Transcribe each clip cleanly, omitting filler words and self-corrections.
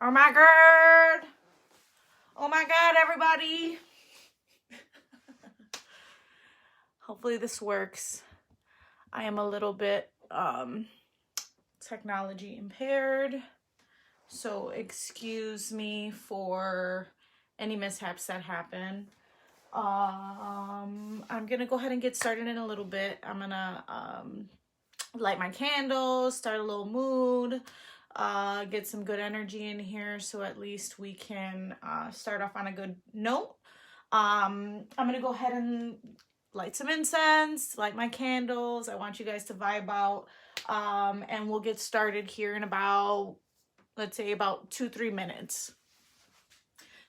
Oh my god. Oh my god, everybody. Hopefully this works. I am a little bit technology impaired, so excuse me for any mishaps that happen. I'm gonna go ahead and get started in a little bit. I'm gonna light my candles, start a little mood, get some good energy in here so at least we can start off on a good note. I'm gonna go ahead and light some incense, light my candles. I want you guys to vibe out, and we'll get started here in about, let's say, about 2-3 minutes.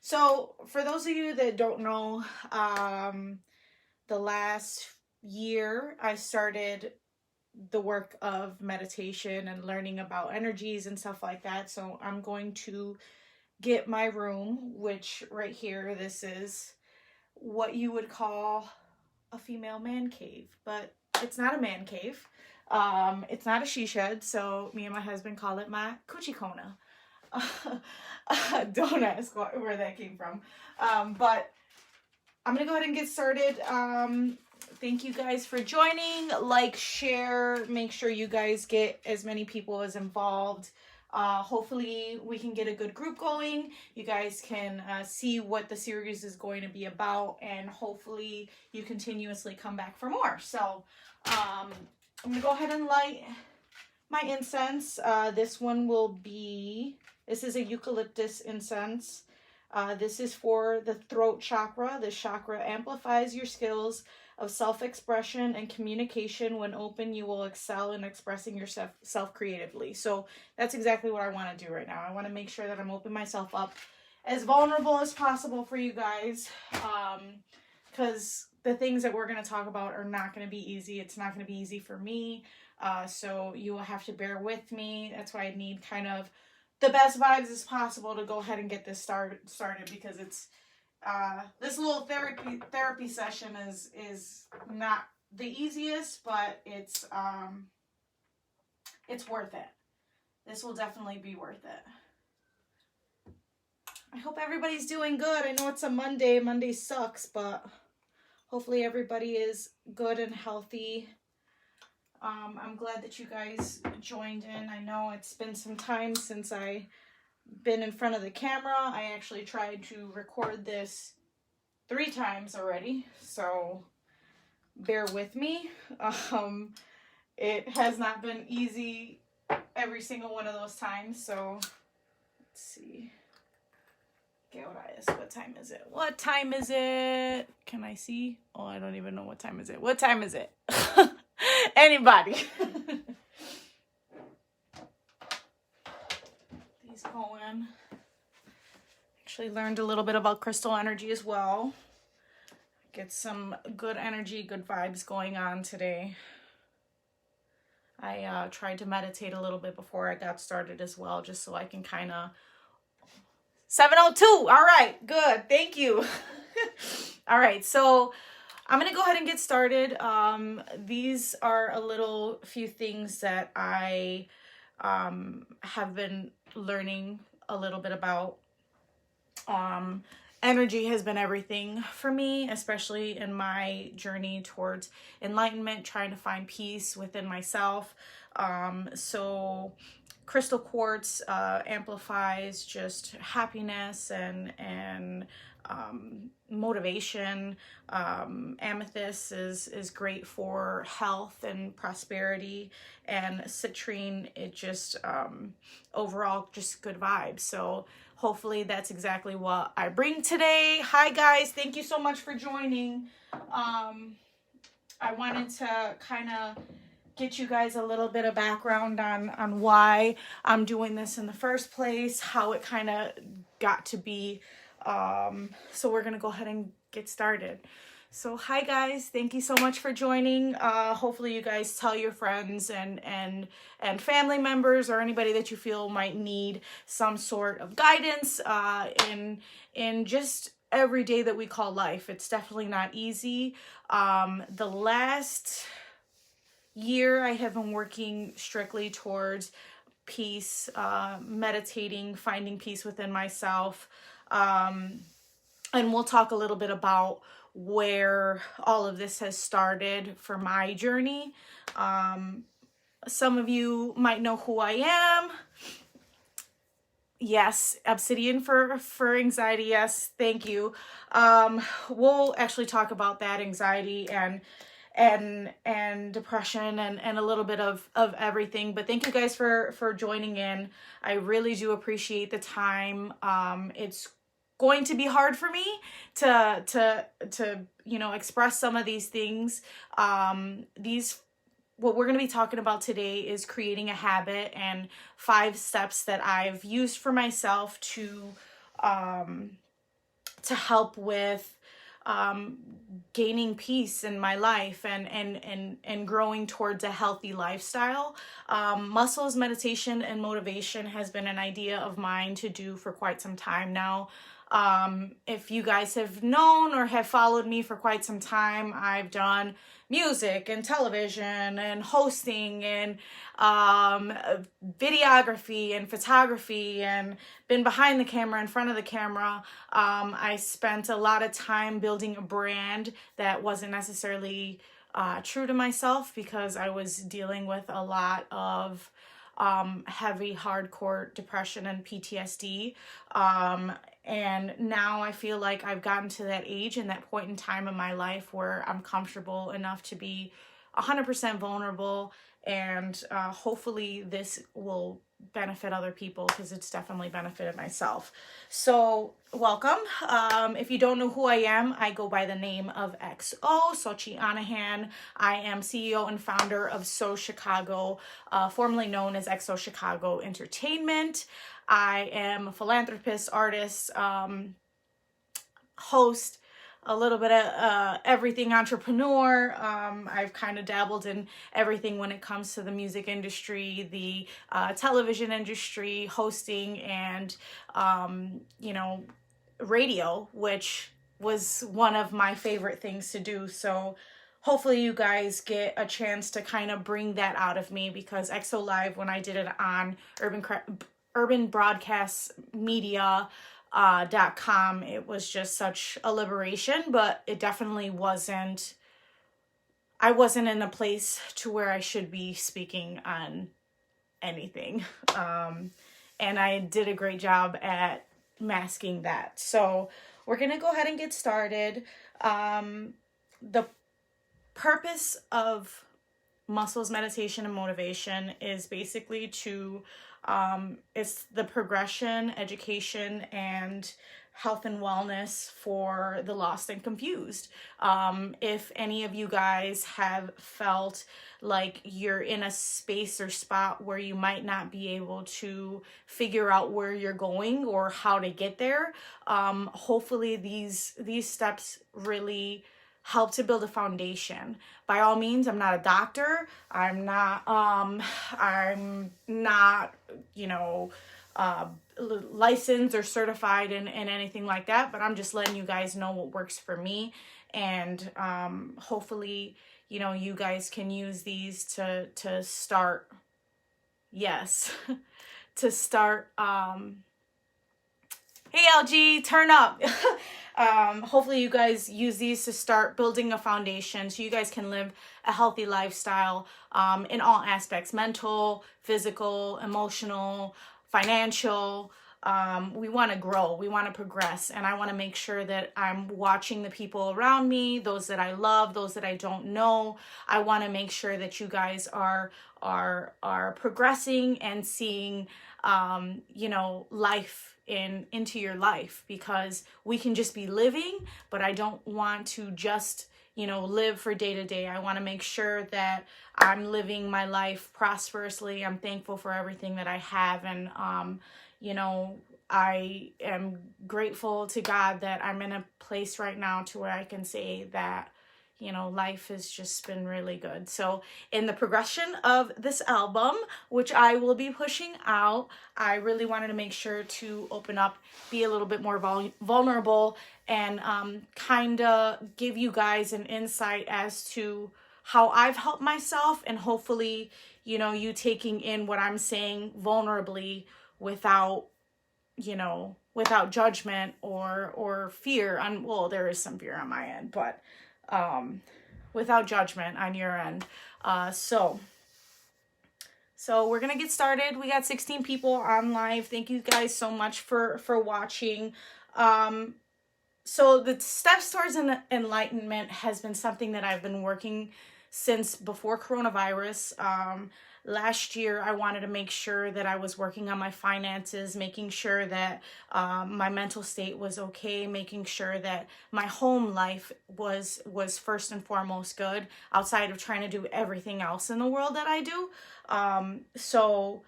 So for those of you that don't know, the last year I started the work of meditation and learning about energies and stuff like that. So I'm going to get my room, which right here, this is what you would call a female man cave, but it's not a man cave. It's not a she shed, so me and my husband call it my coochie corner. Don't ask where that came from. But I'm gonna go ahead and get started. Thank you guys for joining. Like, share, make sure you guys get as many people as involved. Hopefully we can get a good group going. You guys can see what the series is going to be about, and hopefully you continuously come back for more. So I'm gonna go ahead and light my incense. This is a Eucalyptus Incense. This is for the throat chakra. This chakra amplifies your skills of self-expression and communication. When open, you will excel in expressing yourself creatively. So that's exactly what I want to do right now. I want to make sure that I'm opening myself up as vulnerable as possible for you guys, because the things that we're going to talk about are not going to be easy. It's not going to be easy for me, so you will have to bear with me. That's why I need kind of the best vibes as possible to go ahead and get this started, because it's this little therapy session is not the easiest, but it's worth it. This will definitely be worth it. I hope everybody's doing good. I know it's a Monday. Monday sucks, but hopefully everybody is good and healthy. I'm glad that you guys joined in. I know it's been some time since I've been in front of the camera. I actually tried to record this 3 times already, so bear with me. It has not been easy every single one of those times, so let's see. What time is it? What time is it? Can I see? Oh, I don't even know what time is it. What time is it? Anybody? These going. Actually learned a little bit about crystal energy as well. Get some good energy, good vibes going on today. I tried to meditate a little bit before I got started as well, just so I can kind of... 7:02. All right, good. Thank you. All right, so I'm going to go ahead and get started. These are a few things that I have been learning a little bit about. Energy has been everything for me, especially in my journey towards enlightenment, trying to find peace within myself. So crystal quartz amplifies just happiness and motivation. Amethyst is great for health and prosperity, and citrine, it just overall just good vibes. So hopefully that's exactly what I bring today. Hi guys, thank you so much for joining. I wanted to kind of get you guys a little bit of background on why I'm doing this in the first place, how it kind of got to be. So we're gonna go ahead and get started. So hi guys, thank you so much for joining. Hopefully you guys tell your friends and family members or anybody that you feel might need some sort of guidance in just every day that we call life. It's definitely not easy. The last year I have been working strictly towards peace, meditating, finding peace within myself. And we'll talk a little bit about where all of this has started for my journey. Some of you might know who I am. Yes, obsidian for anxiety. Yes, thank you. We'll actually talk about that, anxiety and depression and a little bit of everything. But thank you guys for joining in. I really do appreciate the time. It's going to be hard for me to express some of these things. What we're going to be talking about today is creating a habit and 5 steps that I've used for myself to help with gaining peace in my life and growing towards a healthy lifestyle. Muscles, meditation, and motivation has been an idea of mine to do for quite some time now. If you guys have known or have followed me for quite some time, I've done music and television and hosting and videography and photography and been behind the camera, in front of the camera. I spent a lot of time building a brand that wasn't necessarily true to myself because I was dealing with a lot of heavy, hardcore depression and PTSD. And now I feel like I've gotten to that age and that point in time in my life where I'm comfortable enough to be 100% vulnerable. And hopefully this will benefit other people because it's definitely benefited myself. So welcome. If you don't know who I am, I go by the name of XO, Sochi Anahan. I am CEO and founder of So Chicago, formerly known as XO Chicago Entertainment. I am a philanthropist, artist, host, a little bit of everything, entrepreneur. I've kind of dabbled in everything when it comes to the music industry, the television industry, hosting, and radio, which was one of my favorite things to do. So hopefully you guys get a chance to kind of bring that out of me, because XO Live, when I did it on Urban Broadcast Media.com, it was just such a liberation, but it definitely wasn't, I wasn't in a place to where I should be speaking on anything. And I did a great job at masking that. So we're going to go ahead and get started. The purpose of muscles, meditation, and motivation is basically to it's the progression, education, and health and wellness for the lost and confused. If any of you guys have felt like you're in a space or spot where you might not be able to figure out where you're going or how to get there, hopefully these steps really help to build a foundation. By all means, I'm not a doctor. I'm not licensed or certified in anything like that, but I'm just letting you guys know what works for me. And hopefully, you guys can use these to start, yes, to start, hey LG, turn up. Hopefully you guys use these to start building a foundation so you guys can live a healthy lifestyle in all aspects: mental, physical, emotional, financial. We want to grow, we want to progress, and I want to make sure that I'm watching the people around me, those that I love, those that I don't know. I want to make sure that you guys are progressing and seeing life into your life, because we can just be living, but I don't want to just live for day to day. I want to make sure that I'm living my life prosperously. I'm thankful for everything that I have, and I am grateful to God that I'm in a place right now to where I can say that life has just been really good. So in the progression of this album, which I will be pushing out, I really wanted to make sure to open up, be a little bit more vulnerable, and kind of give you guys an insight as to how I've helped myself, and hopefully, you know, you taking in what I'm saying vulnerably without, without judgment or fear on, well, there is some fear on my end, but without judgment on your end. So we're going to get started. We got 16 people on live. Thank you guys so much for watching. So the steps towards enlightenment has been something that I've been working since before coronavirus. Last year, I wanted to make sure that I was working on my finances, making sure that my mental state was okay, making sure that my home life was first and foremost good, outside of trying to do everything else in the world that I do. So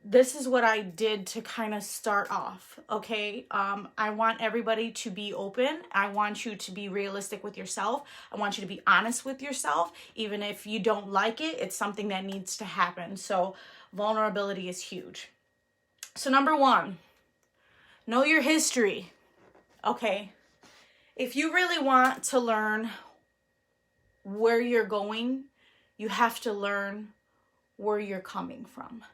this is what I did to kind of start off, okay? I want everybody to be open. I want you to be realistic with yourself. I want you to be honest with yourself. Even if you don't like it, it's something that needs to happen. So vulnerability is huge. So number one, know your history, okay? If you really want to learn where you're going, you have to learn where you're coming from.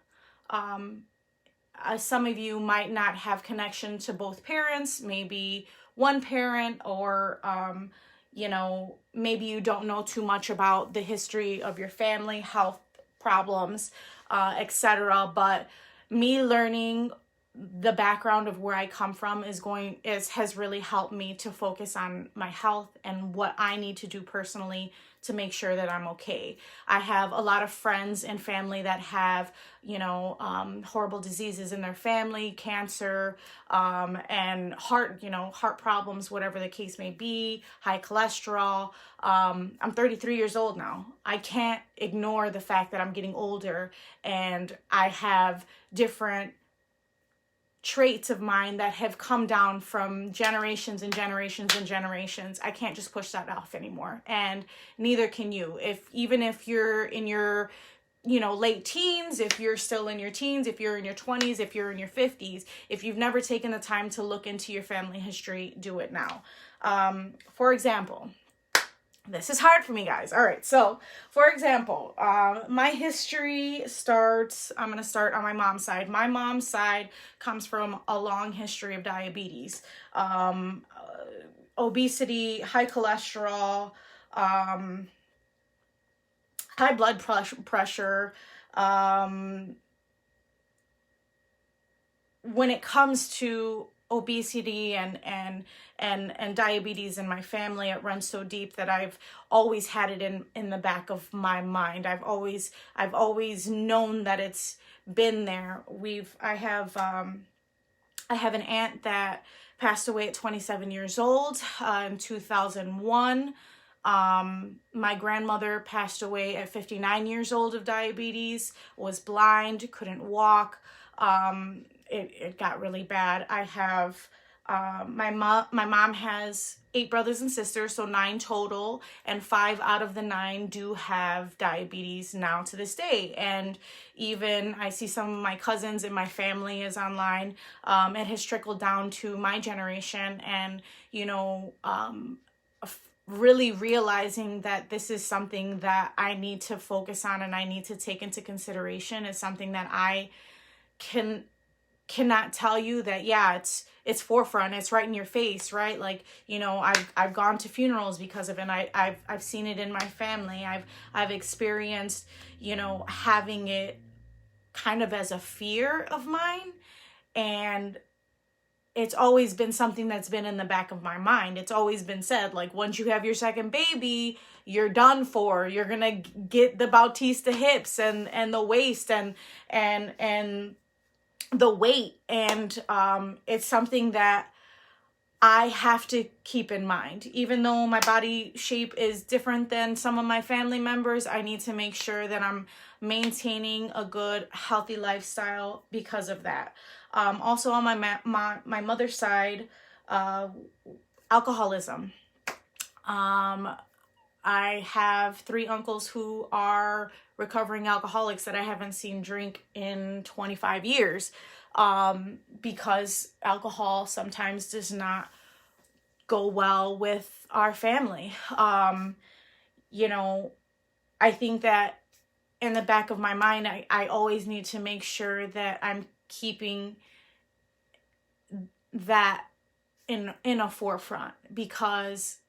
Some of you might not have connection to both parents, maybe one parent, or, maybe you don't know too much about the history of your family, health problems, etc. But me learning the background of where I come from has really helped me to focus on my health and what I need to do personally to make sure that I'm okay. I have a lot of friends and family that have, horrible diseases in their family, cancer, and heart problems, whatever the case may be, high cholesterol. I'm 33 years old now. I can't ignore the fact that I'm getting older and I have different traits of mine that have come down from generations and generations and generations. I can't just push that off anymore, and neither can you. Even if you're in your late teens, if you're still in your teens, if you're in your 20s, if you're in your 50s, if you've never taken the time to look into your family history, do it now. For example, this is hard for me, guys. All right. So, for example, my history starts, I'm going to start on my mom's side. My mom's side comes from a long history of diabetes, obesity, high cholesterol, high blood pressure. When it comes to obesity and diabetes in my family, it runs so deep that I've always had it in the back of my mind. I've always known that it's been there. I have an aunt that passed away at 27 years old in 2001. My grandmother passed away at 59 years old of diabetes, was blind, couldn't walk. It got really bad. I have my mom has 8 brothers and sisters, so 9 total, and 5 out of the 9 do have diabetes now to this day. And even I see some of my cousins in my family is online. It has trickled down to my generation, and really realizing that this is something that I need to focus on and I need to take into consideration is something that I cannot tell you that, yeah, it's forefront, it's right in your face, right? Like, I've gone to funerals because of it. I've seen it in my family. I've experienced, having it kind of as a fear of mine, and it's always been something that's been in the back of my mind. It's always been said, like, once you have your second baby, you're done for. You're gonna get the Bautista hips and the waist and the weight. And it's something that I have to keep in mind. Even though my body shape is different than some of my family members, I need to make sure that I'm maintaining a good, healthy lifestyle because of that. Also on my mother's side, alcoholism. I have 3 uncles who are recovering alcoholics that I haven't seen drink in 25 years, because alcohol sometimes does not go well with our family. I think that in the back of my mind, I always need to make sure that I'm keeping that in a forefront, because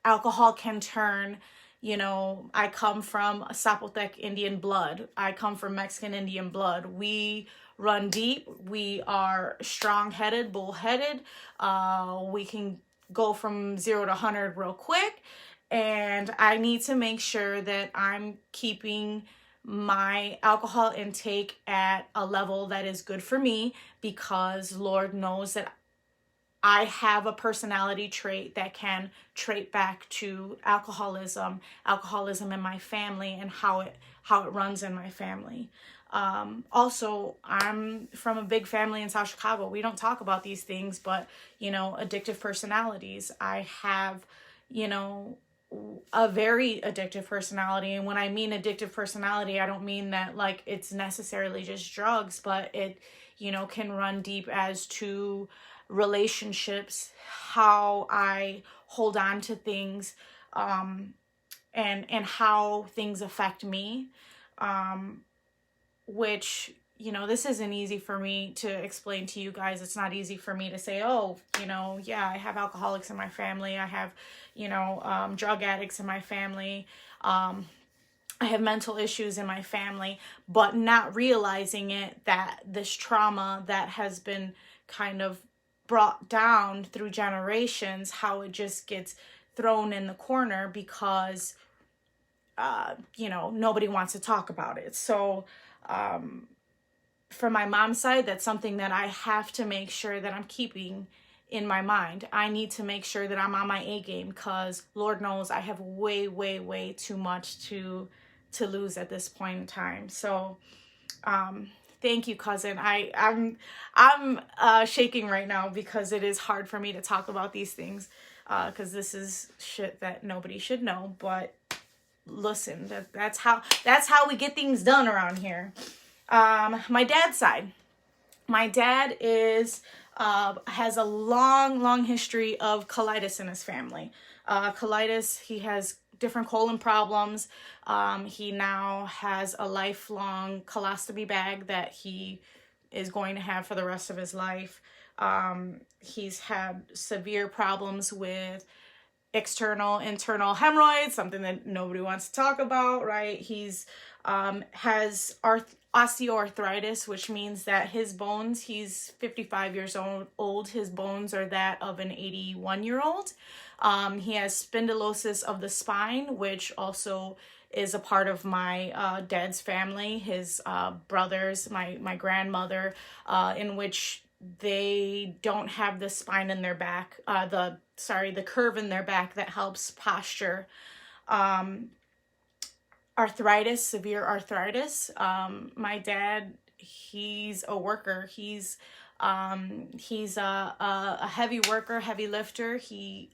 alcohol can turn, I come from a Zapotec Indian blood. I come from Mexican Indian blood. We run deep. We are strong-headed, bull-headed. We can go from 0 to 100 real quick. And I need to make sure that I'm keeping my alcohol intake at a level that is good for me, because Lord knows that I have a personality trait that can trait back to alcoholism in my family, and how it runs in my family. Also, I'm from a big family in South Chicago. We don't talk about these things, but, addictive personalities. I have, a very addictive personality. And when I mean addictive personality, I don't mean that like it's necessarily just drugs, but it, can run deep as to relationships, how I hold on to things, and how things affect me, which, this isn't easy for me to explain to you guys. It's not easy for me to say, oh, yeah, I have alcoholics in my family. I have, drug addicts in my family. I have mental issues in my family, but not realizing that this trauma that has been kind of brought down through generations, how it just gets thrown in the corner because, nobody wants to talk about it. So, from my mom's side, that's something that I have to make sure that I'm keeping in my mind. I need to make sure that I'm on my A game, because Lord knows I have way, way, way too much to lose at this point in time. So, thank you, cousin. I'm shaking right now because it is hard for me to talk about these things, because this is shit that nobody should know. But listen, that's how we get things done around here. My dad's side. My dad has a long history of colitis in his family. Colitis, he has different colon problems. He now has a lifelong colostomy bag that he is going to have for the rest of his life. He's had severe problems with internal hemorrhoids, something that nobody wants to talk about, right? He's has osteoarthritis, which means that his bones, he's 55 years old, his bones are that of an 81-year-old. He has spondylosis of the spine, which also is a part of my dad's family. His brothers, my grandmother, in which they don't have the spine in their back, the curve in their back that helps posture. Arthritis, severe arthritis. My dad, he's a worker. He's a heavy worker, heavy lifter. He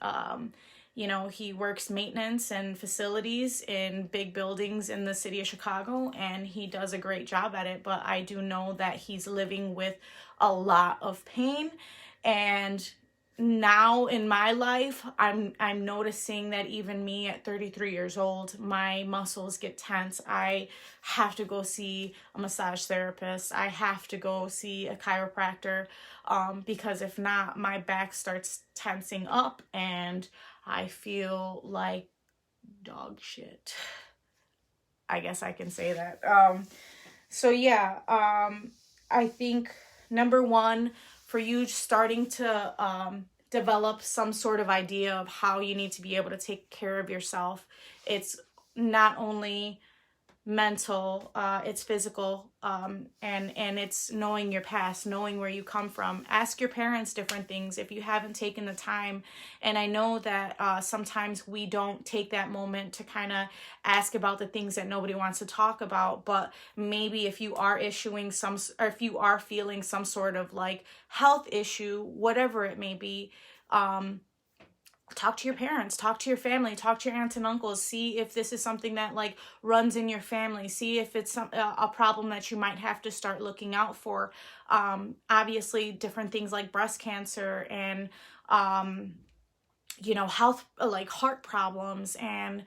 works maintenance and facilities in big buildings in the city of Chicago, and he does a great job at it. But I do know that he's living with a lot of pain, and now in my life, I'm noticing that even me at 33 years old, my muscles get tense. I have to go see a massage therapist. I have to go see a chiropractor, because if not, my back starts tensing up and I feel like dog shit. I guess I can say that. I think number one, for you starting to develop some sort of idea of how you need to be able to take care of yourself. It's not only mental, it's physical, and it's knowing your past, knowing where you come from. Ask your parents different things if you haven't taken the time. And I know that sometimes we don't take that moment to kind of ask about the things that nobody wants to talk about, but maybe if you are feeling some sort of like health issue, whatever it may be, talk to your parents, talk to your family, talk to your aunts and uncles, see if this is something that like runs in your family, see if it's a problem that you might have to start looking out for. Obviously different things like breast cancer and, health, like heart problems and,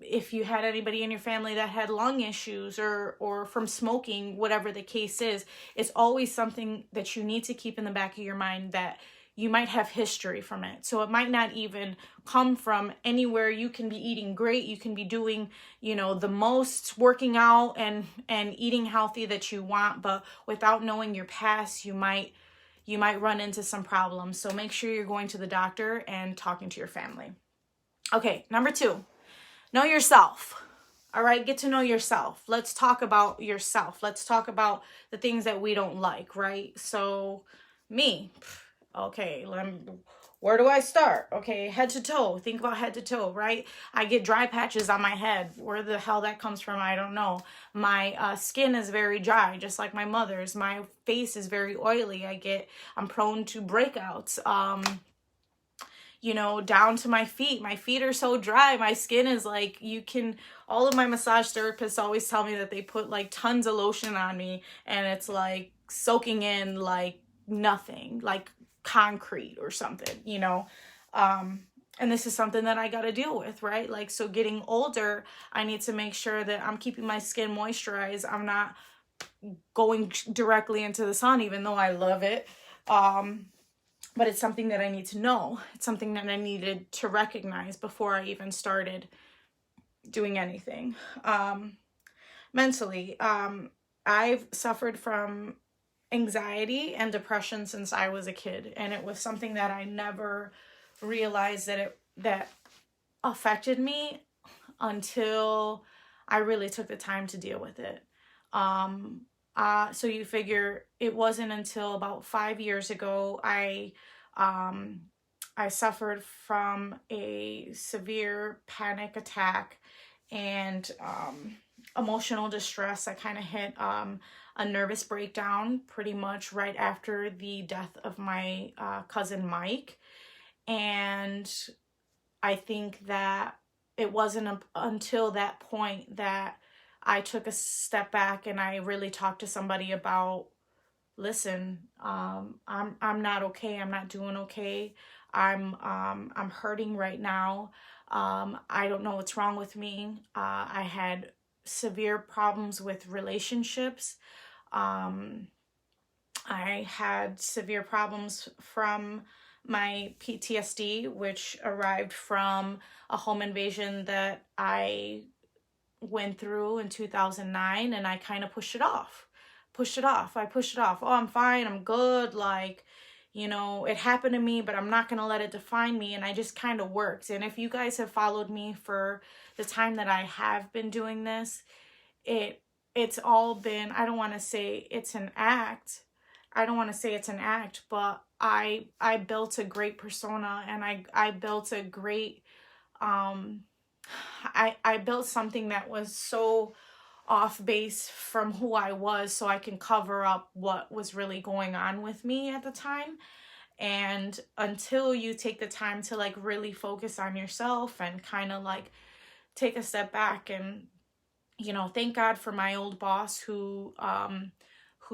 if you had anybody in your family that had lung issues or from smoking, whatever the case is, it's always something that you need to keep in the back of your mind, that you might have history from it. So it might not even come from anywhere. You can be eating great. You can be doing, the most, working out and eating healthy that you want, but without knowing your past, you might run into some problems. So make sure you're going to the doctor and talking to your family. Okay, number 2, know yourself. All right, get to know yourself. Let's talk about yourself. Let's talk about the things that we don't like, right? So me, okay, where do I start? Okay, head to toe. Think about head to toe, right? I get dry patches on my head. Where the hell that comes from, I don't know. My skin is very dry, just like my mother's. My face is very oily. I'm prone to breakouts. Down to my feet. My feet are so dry. My skin is like, all of my massage therapists always tell me that they put like tons of lotion on me and it's like soaking in like nothing, like concrete or something, and this is something that I got to deal with, right? Like, so getting older, I need to make sure that I'm keeping my skin moisturized. I'm not going directly into the sun, even though I love it. But it's something that I need to know. It's something that I needed to recognize before I even started doing anything. Mentally, I've suffered from anxiety and depression since I was a kid. And it was something that I never realized that affected me until I really took the time to deal with it. So you figure it wasn't until about 5 years ago I suffered from a severe panic attack and emotional distress. I kind of hit a nervous breakdown pretty much right after the death of my cousin Mike. And I think that it wasn't until that point that I took a step back and I really talked to somebody about, listen, I'm not okay. I'm not doing okay. I'm hurting right now. I don't know what's wrong with me. I had severe problems with relationships. I had severe problems from my PTSD, which arrived from a home invasion that I went through in 2009, and I kind of pushed it off. I pushed it off. Oh, I'm fine. I'm good. Like, it happened to me, but I'm not going to let it define me. And I just kind of worked. And if you guys have followed me for the time that I have been doing this, it's all been, I don't want to say it's an act, but I built a great persona, and I built a great, I built something that was so off base from who I was, so I can cover up what was really going on with me at the time. And until you take the time to like really focus on yourself and kind of like take a step back, and thank God for my old boss who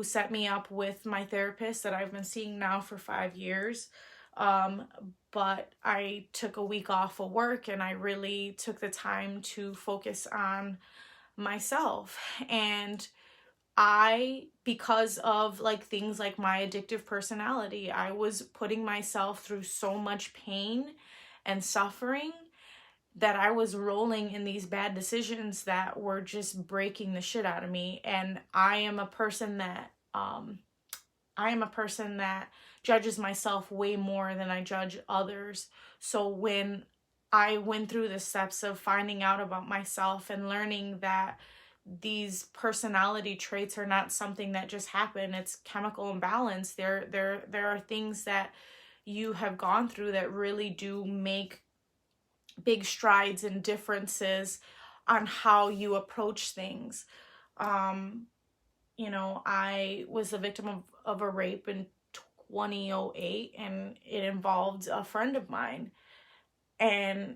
set me up with my therapist that I've been seeing now for 5 years. But I took a week off of work and I really took the time to focus on myself. And because of like things like my addictive personality, I was putting myself through so much pain and suffering that I was rolling in these bad decisions that were just breaking the shit out of me. And I am a person that judges myself way more than I judge others. So when I went through the steps of finding out about myself and learning that these personality traits are not something that just happen, it's chemical imbalance. There are things that you have gone through that really do make big strides and differences on how you approach things. I was a victim of a rape in 2008, and it involved a friend of mine. And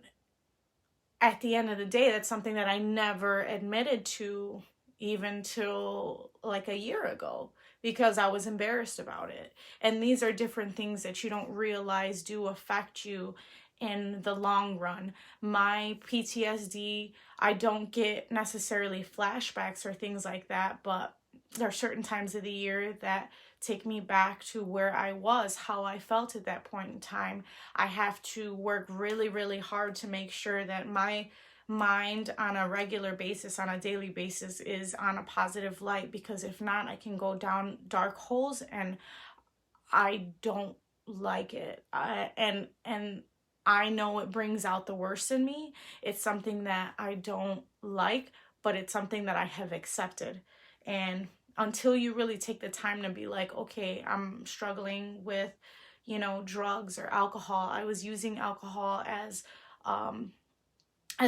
at the end of the day, that's something that I never admitted to even till like a year ago, because I was embarrassed about it. And these are different things that you don't realize do affect you in the long run. My PTSD, I don't get necessarily flashbacks or things like that, but there are certain times of the year that take me back to where I was, how I felt at that point in time. I have to work really, really hard to make sure that my mind on a regular basis, on a daily basis, is on a positive light, because if not, I can go down dark holes, and I don't like it. And I know it brings out the worst in me. It's something that I don't like, but it's something that I have accepted. And until you really take the time to be like, okay, I'm struggling with, drugs or alcohol. I was using alcohol as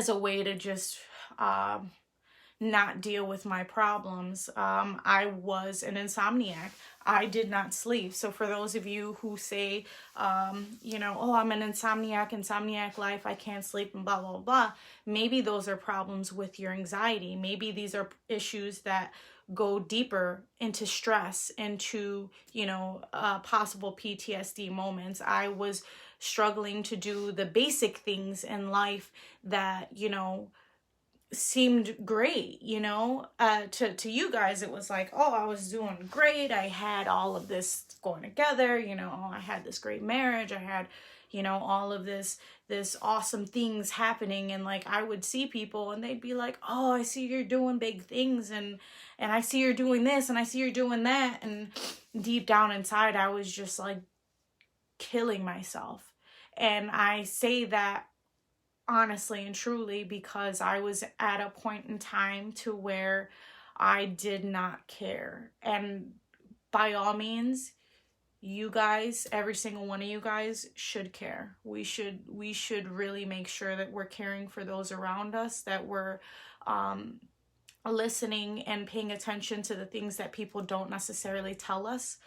a way to just not deal with my problems. I was an insomniac. I did not sleep. So for those of you who say, oh, I'm an insomniac life, I can't sleep, and blah, blah, blah, maybe those are problems with your anxiety. Maybe these are issues that go deeper into stress, into, possible PTSD moments. I was struggling to do the basic things in life that, seemed great, to you guys. It was like, oh, I was doing great. I had all of this going together, I had this great marriage. I had, all of this awesome things happening. And like, I would see people and they'd be like, oh, I see you're doing big things. And I see you're doing this, and I see you're doing that. And deep down inside, I was just like killing myself. And I say that honestly and truly because I was at a point in time to where I did not care. And by all means, you guys, every single one of you guys should care. We should really make sure that we're caring for those around us, that we're listening and paying attention to the things that people don't necessarily tell us.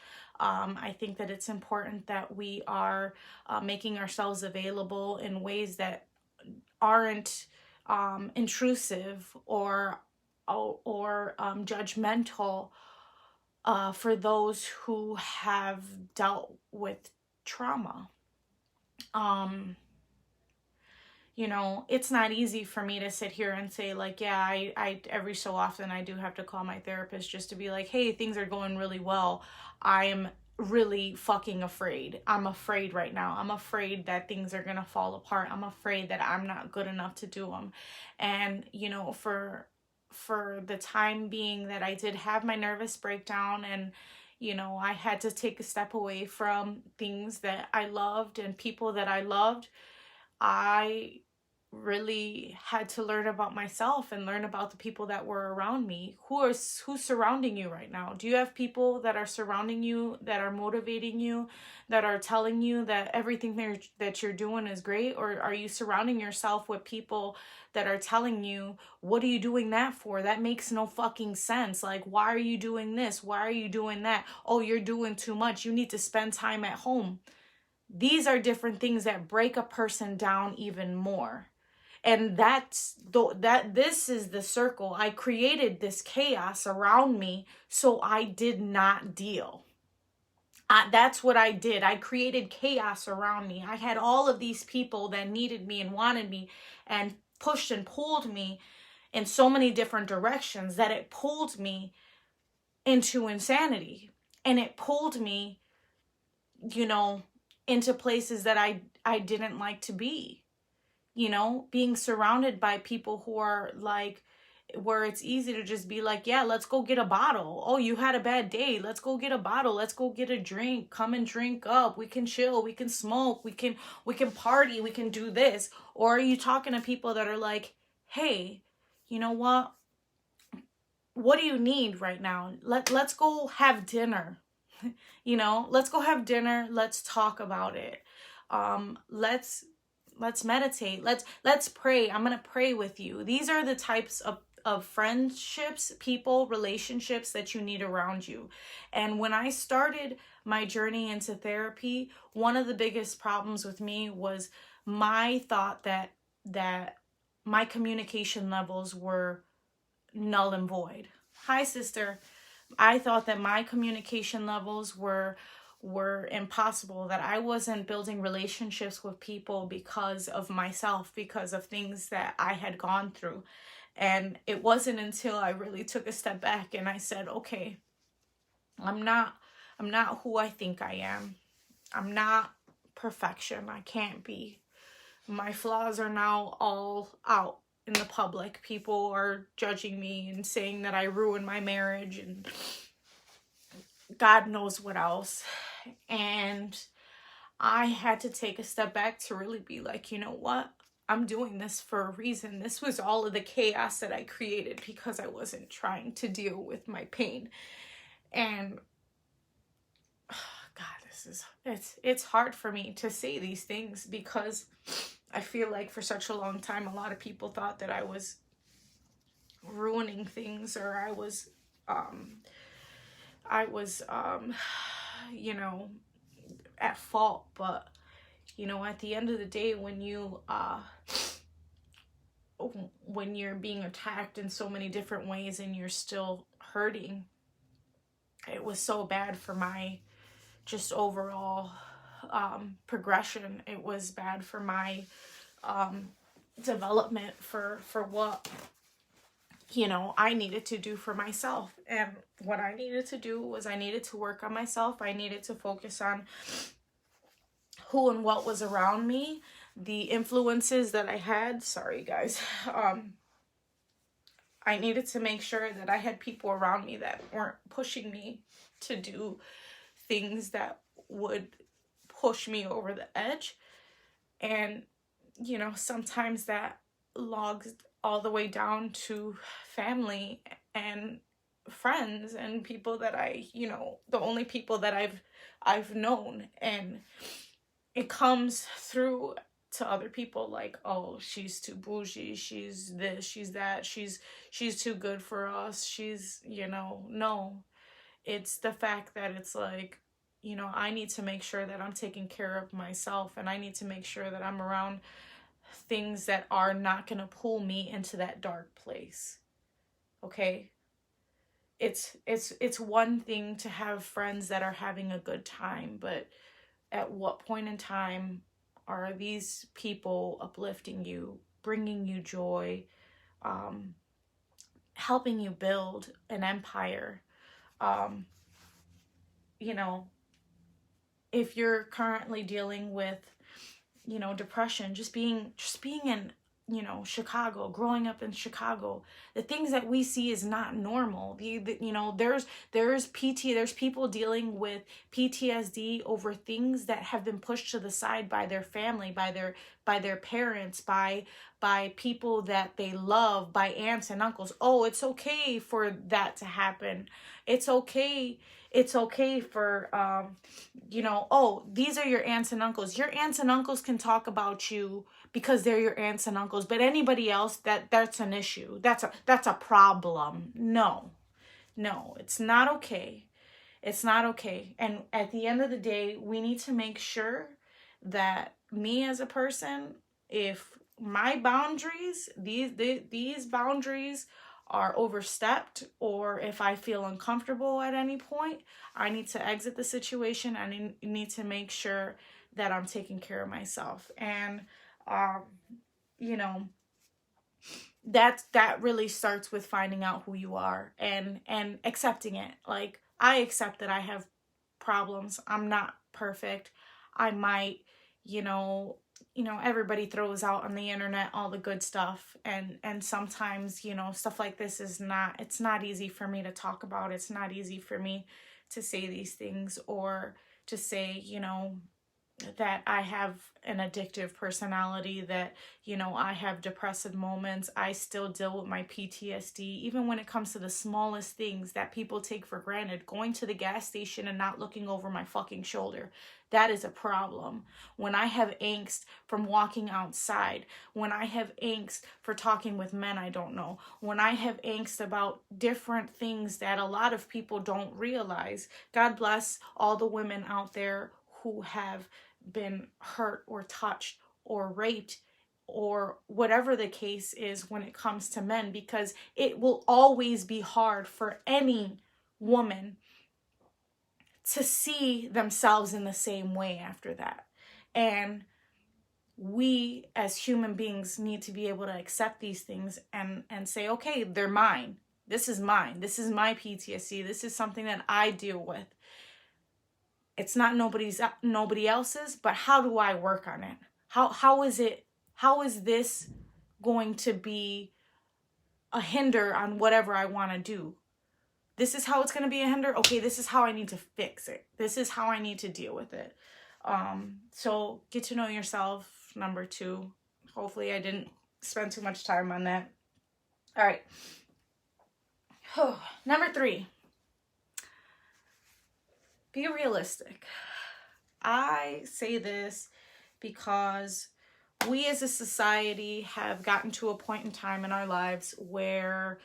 I think that it's important that we are making ourselves available in ways that aren't intrusive or judgmental for those who have dealt with trauma. It's not easy for me to sit here and say like, yeah, I every so often I do have to call my therapist just to be like, hey, things are going really well. I am really fucking afraid. I'm afraid right now. I'm afraid that things are gonna fall apart. I'm afraid that I'm not good enough to do them. And for the time being that I did have my nervous breakdown, and I had to take a step away from things that I loved and people that I loved, I really had to learn about myself and learn about the people that were around me. Who's surrounding you right now? Do you have people that are surrounding you, that are motivating you, that are telling you that everything that you're doing is great? Or are you surrounding yourself with people that are telling you, what are you doing that for? That makes no fucking sense. Like, why are you doing this? Why are you doing that? Oh, you're doing too much. You need to spend time at home. These are different things that break a person down even more. And this is the circle. I created this chaos around me, so I did not deal. That's what I did. I created chaos around me. I had all of these people that needed me and wanted me and pushed and pulled me in so many different directions that it pulled me into insanity. And it pulled me, into places that I didn't like to be. Being surrounded by people who are like, where it's easy to just be like, yeah, let's go get a bottle. Oh, you had a bad day. Let's go get a bottle. Let's go get a drink. Come and drink up. We can chill. We can smoke. We can party. We can do this. Or are you talking to people that are like, hey, you know what? What do you need right now? Let's go have dinner. Let's go have dinner. Let's talk about it. Let's meditate. Let's pray. I'm going to pray with you. These are the types of friendships, people, relationships that you need around you. And when I started my journey into therapy, one of the biggest problems with me was my thought that my communication levels were null and void. Hi, sister. I thought that my communication levels were were impossible, that I wasn't building relationships with people because of myself, because of things that I had gone through. And it wasn't until I really took a step back and I said, okay, I'm not who I think I am. I'm not perfection. I can't be. My flaws are now all out in the public. People are judging me and saying that I ruined my marriage and God knows what else. And I had to take a step back to really be like, you know what? I'm doing this for a reason. This was all of the chaos that I created because I wasn't trying to deal with my pain. And God, it's hard for me to say these things because I feel like for such a long time, a lot of people thought that I was ruining things, or I was, you know, at fault. But, you know, at the end of the day, when you're being attacked in so many different ways and you're still hurting, it was so bad for my just overall progression. It was bad for my development, for what, you know, I needed to do for myself. And what I needed to do was I needed to work on myself. I needed to focus on who and what was around me, the influences that I had. Sorry, guys. I needed to make sure that I had people around me that weren't pushing me to do things that would push me over the edge. And, you know, sometimes that logs all the way down to family and friends and people that I, you know, the only people that I've known. And it comes through to other people like, oh, she's too bougie, she's this, she's that, she's too good for us, she's, you know. No, it's the fact that it's like, you know, I need to make sure that I'm taking care of myself, and I need to make sure that I'm around things that are not going to pull me into that dark place. Okay? It's one thing to have friends that are having a good time, but at what point in time are these people uplifting you, bringing you joy, helping you build an empire? You know, if you're currently dealing with, you know, depression, just being in, you know, Chicago, growing up in Chicago, the things that we see is not normal. You know, there's people dealing with PTSD over things that have been pushed to the side by their family, by their parents, by people that they love, by aunts and uncles. Oh, it's okay for that to happen. It's okay for, you know, oh, these are your aunts and uncles. Your aunts and uncles can talk about you because they're your aunts and uncles, but anybody else, that's an issue. That's a problem. No, it's not okay. It's not okay. And at the end of the day, we need to make sure that me as a person, if my boundaries, these boundaries are overstepped, or if I feel uncomfortable at any point, I need to exit the situation. I need to make sure that I'm taking care of myself. And, you know, that really starts with finding out who you are and accepting it. Like, I accept that I have problems. I'm not perfect. I might, you know, everybody throws out on the internet all the good stuff. And sometimes, you know, stuff like this it's not easy for me to talk about. It's not easy for me to say these things, or to say, you know, that I have an addictive personality, that, you know, I have depressive moments. I still deal with my PTSD, even when it comes to the smallest things that people take for granted. Going to the gas station and not looking over my fucking shoulder. That is a problem. When I have angst from walking outside, when I have angst for talking with men I don't know, when I have angst about different things that a lot of people don't realize. God bless all the women out there who have been hurt or touched or raped, or whatever the case is when it comes to men, because it will always be hard for any woman to see themselves in the same way after that. And we as human beings need to be able to accept these things and say, okay, they're mine. This is mine. This is my PTSD. This is something that I deal with. It's not nobody else's, but how do I work on it? How is this going to be a hinder on whatever I want to do? This is how it's going to be a hinder. Okay, this is how I need to fix it. This is how I need to deal with it. So get to know yourself, number 2. Hopefully I didn't spend too much time on that. All right. Number 3. Be realistic. I say this because we as a society have gotten to a point in time in our lives where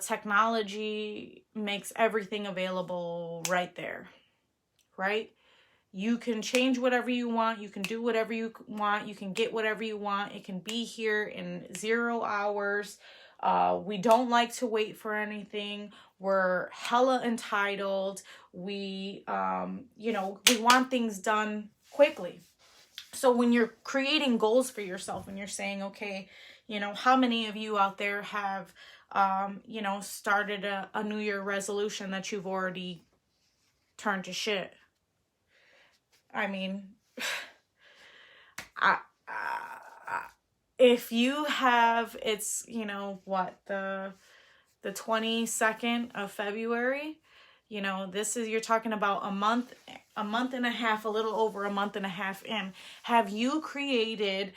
technology makes everything available right there, right? You can change whatever you want. You can do whatever you want. You can get whatever you want. It can be here in 0 hours. We don't like to wait for anything. We're hella entitled. We want things done quickly. So when you're creating goals for yourself and you're saying, okay, how many of you out there have, started a New Year resolution that you've already turned to shit? I mean, if you have, it's, the 22nd of February, you're talking about a month and a half, a little over a month and a half in. Have you created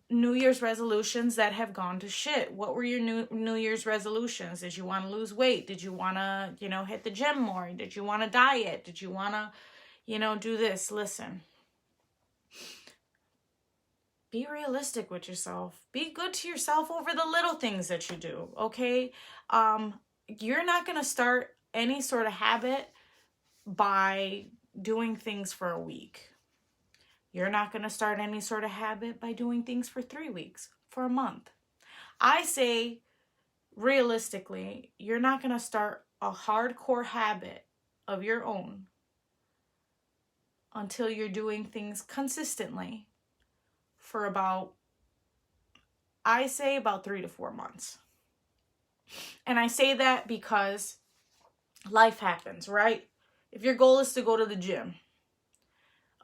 New Year's resolutions that have gone to shit? What were your New Year's resolutions? Did you want to lose weight? Did you want to, hit the gym more? Did you want to diet? Did you want to, do this? Listen. Be realistic with yourself. Be good to yourself over the little things that you do, okay? You're not going to start any sort of habit by doing things for a week. You're not going to start any sort of habit by doing things for 3 weeks, for a month. I say, realistically, you're not going to start a hardcore habit of your own until you're doing things consistently for about 3 to 4 months. And I say that because life happens, right? If your goal is to go to the gym,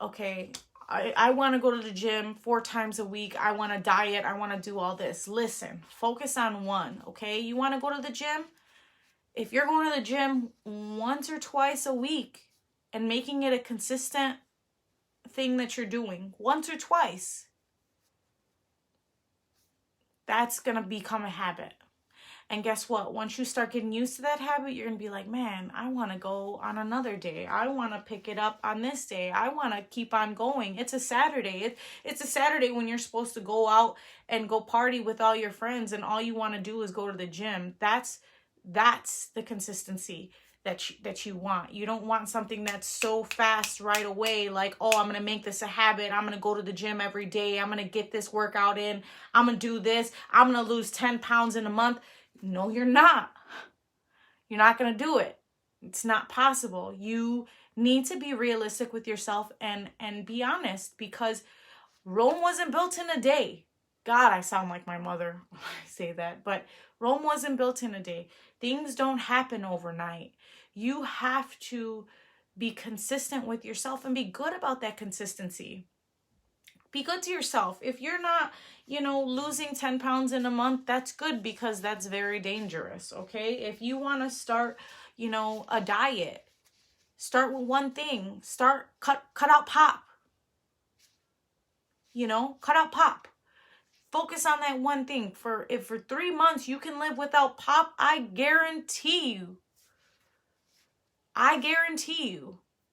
okay, I want to go to the gym 4 times a week. I want to diet. I want to do all this. Listen, focus on one, okay? You want to go to the gym? If you're going to the gym once or twice a week and making it a consistent thing that you're doing, once or twice, that's going to become a habit. And guess what? Once you start getting used to that habit, you're going to be like, man, I want to go on another day. I want to pick it up on this day. I want to keep on going. It's a Saturday. It's a Saturday when you're supposed to go out and go party with all your friends and all you want to do is go to the gym. That's the consistency that you want. You don't want something that's so fast right away, like, oh, I'm going to make this a habit. I'm going to go to the gym every day. I'm going to get this workout in. I'm going to do this. I'm going to lose 10 pounds in a month. No, you're not. You're not going to do it. It's not possible. You need to be realistic with yourself and be honest, because Rome wasn't built in a day. God, I sound like my mother when I say that, but Rome wasn't built in a day. Things don't happen overnight. You have to be consistent with yourself and be good about that consistency. Be good to yourself. If you're not, losing 10 pounds in a month, that's good, because that's very dangerous, okay? If you want to start, a diet, start with one thing. Cut out pop. Cut out pop. Focus on that one thing. If for 3 months you can live without pop, I guarantee you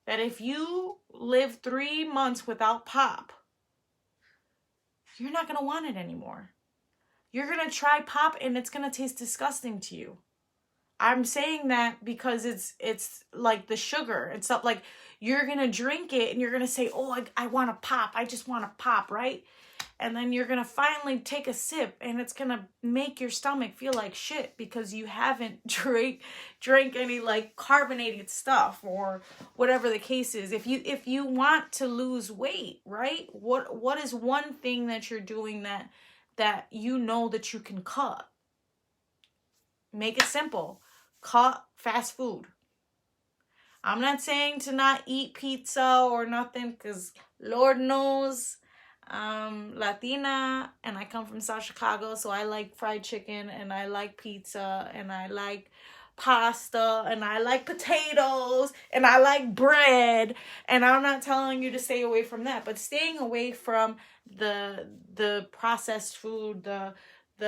that if you live 3 months without pop, you're not going to want it anymore. You're going to try pop and it's going to taste disgusting to you. I'm saying that because it's like the sugar. It's not like you're going to drink it and you're going to say, oh, I want to pop. I just want to pop, right? and then you're gonna finally take a sip, and it's gonna make your stomach feel like shit because you haven't drank any like carbonated stuff or whatever the case is. If you want to lose weight, right? What is one thing that you're doing that you know that you can cut? Make it simple. Cut fast food. I'm not saying to not eat pizza or nothing, because Lord knows I'm Latina and I come from South Chicago, so I like fried chicken and I like pizza and I like pasta and I like potatoes and I like bread, and I'm not telling you to stay away from that, but staying away from the processed food, the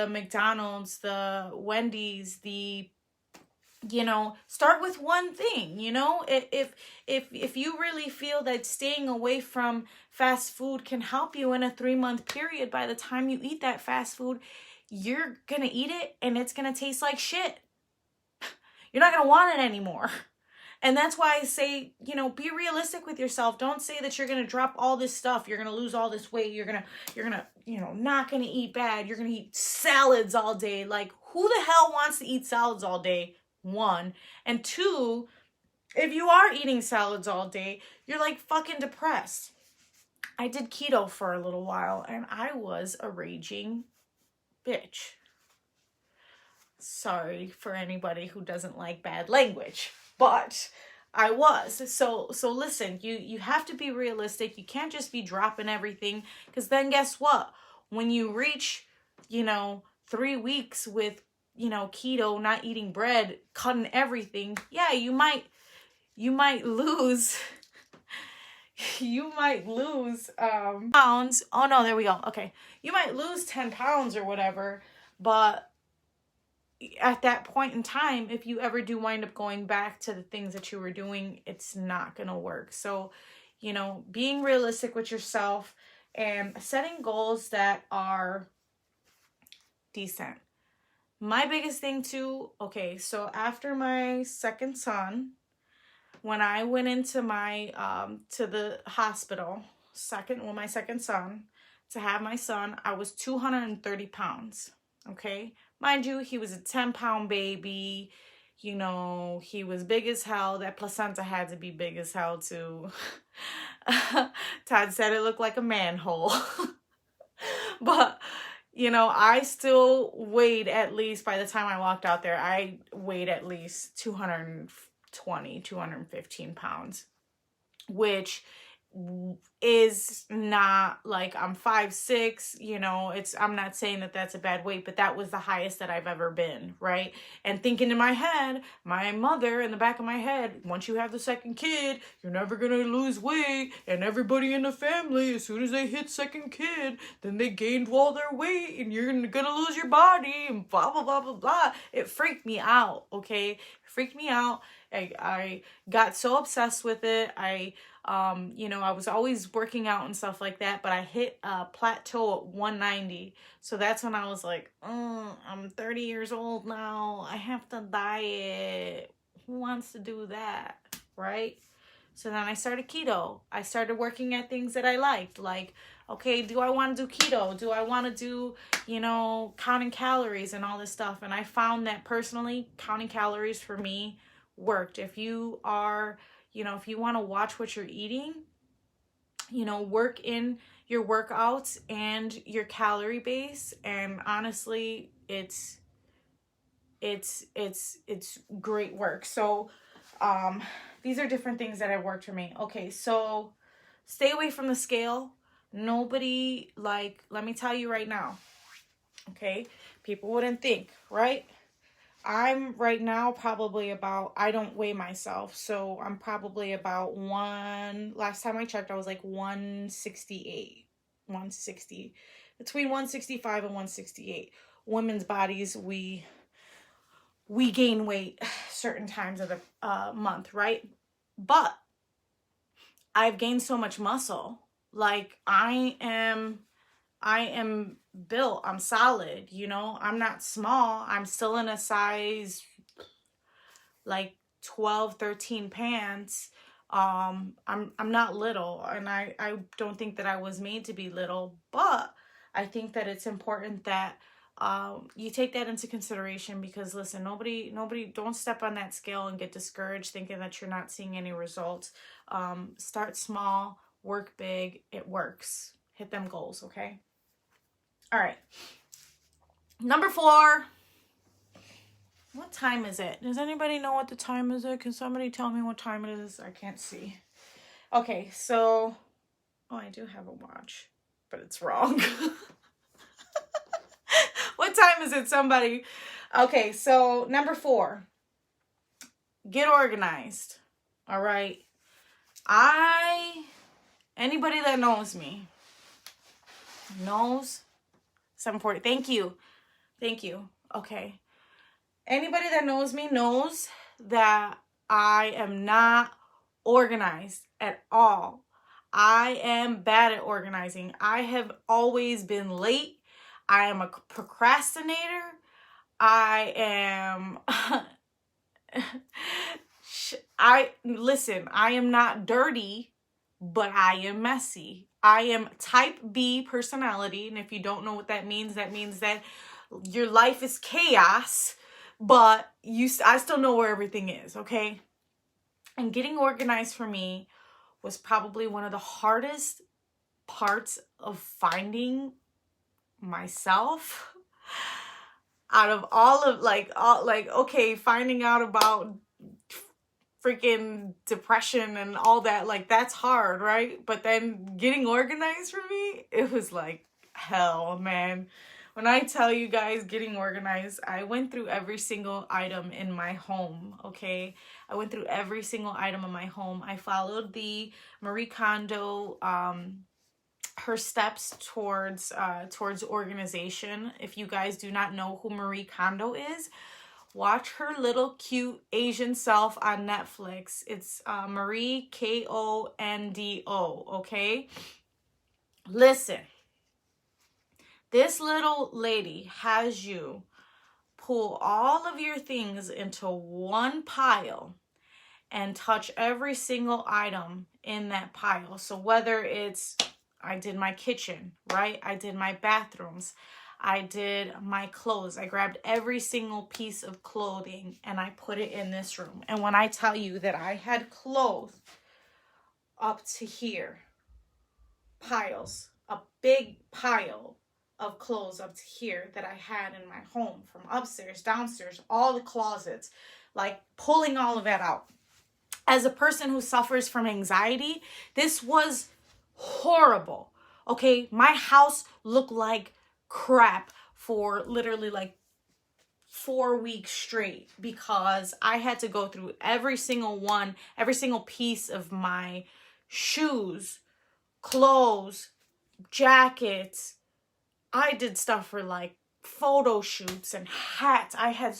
McDonald's, the Wendy's, start with one thing. If you really feel that staying away from fast food can help you in a 3-month period, by the time you eat that fast food, you're gonna eat it and it's gonna taste like shit. You're not gonna want it anymore. And that's why I say, be realistic with yourself. Don't say that you're gonna drop all this stuff, you're gonna lose all this weight, you're gonna not gonna eat bad, you're gonna eat salads all day. Like, who the hell wants to eat salads all day? 1. And 2, if you are eating salads all day, you're like fucking depressed. I did keto for a little while and I was a raging bitch. Sorry for anybody who doesn't like bad language, but I was. So listen, you have to be realistic. You can't just be dropping everything, because then guess what? When you reach, 3 weeks with keto, not eating bread, cutting everything, yeah, you might lose pounds. Oh no, there we go. Okay, you might lose 10 pounds or whatever, but at that point in time, if you ever do wind up going back to the things that you were doing, it's not gonna work. So being realistic with yourself and setting goals that are decent. My biggest thing too, okay, so after my second son, when I went into my, to the hospital, with my second son, to have my son, I was 230 pounds, okay? Mind you, he was a 10-pound baby, he was big as hell. That placenta had to be big as hell too. Todd said it looked like a manhole. But I still weighed, at least by the time I walked out there, I weighed at least 220, 215 pounds, which is not like I'm 5'6", I'm not saying that that's a bad weight, but that was the highest that I've ever been, right? And thinking in my head, my mother in the back of my head, once you have the second kid, you're never gonna lose weight, and everybody in the family, as soon as they hit second kid, then they gained all their weight, and you're gonna lose your body, and blah, blah, blah, blah, blah. It freaked me out, okay? It freaked me out. I got so obsessed with it. I was always working out and stuff like that, but I hit a plateau at 190. So that's when I was like, I'm 30 years old now. I have to diet. Who wants to do that? Right? So then I started keto. I started working at things that I liked. Like, okay, do I want to do keto? Do I want to do, counting calories and all this stuff? And I found that personally, counting calories for me worked. If you are, if you want to watch what you're eating, work in your workouts and your calorie base. And honestly, it's great work. So, these are different things that have worked for me. Okay. So stay away from the scale. Nobody, let me tell you right now. Okay. People wouldn't think, right? I'm right now probably about, I don't weigh myself, so I'm probably about last time I checked, I was like 160, between 165 and 168. Women's bodies, we gain weight certain times of the month, right? But I've gained so much muscle. Like, I am built, I'm solid, I'm not small. I'm still in a size like 12, 13 pants. I'm not little, and I don't think that I was made to be little, but I think that it's important that you take that into consideration, because listen, nobody, don't step on that scale and get discouraged thinking that you're not seeing any results. Start small, work big. It works. Hit them goals. Okay. All right. Number 4. What time is it? Does anybody know what the time is? Can somebody tell me what time it is? I can't see. Okay. So, oh, I do have a watch, but it's wrong. What time is it, somebody? Okay, so number 4. Get organized. All right. Anybody that knows me knows 740. Thank you. Thank you. Okay. Anybody that knows me knows that I am not organized at all. I am bad at organizing. I have always been late. I am a procrastinator. I am, I am not dirty, but I am messy. I am type B personality. And if you don't know what that means that your life is chaos, but I still know where everything is. Okay. And getting organized for me was probably one of the hardest parts of finding myself out of all of finding out about freaking depression and all that, like, that's hard, right? But then getting organized for me, it was like hell, man. When I tell you guys, getting organized, I went through every single item in my home. Okay, I went through every single item in my home. I followed the Marie Kondo her steps towards organization. If you guys do not know who Marie Kondo is, watch her little cute Asian self on Netflix. It's Marie Kondo. Okay, listen, this little lady has you pull all of your things into one pile and touch every single item in that pile. So whether it's, I did my kitchen, right? I did my bathrooms. I did my clothes. I grabbed every single piece of clothing and I put it in this room. And when I tell you that I had clothes up to here, piles, a big pile of clothes up to here that I had in my home, from upstairs, downstairs, all the closets, like pulling all of that out. As a person who suffers from anxiety, this was horrible. Okay, my house looked like crap for literally like 4 weeks straight, because I had to go through every single piece of my shoes, clothes, jackets. I did stuff for like photo shoots and hats. I had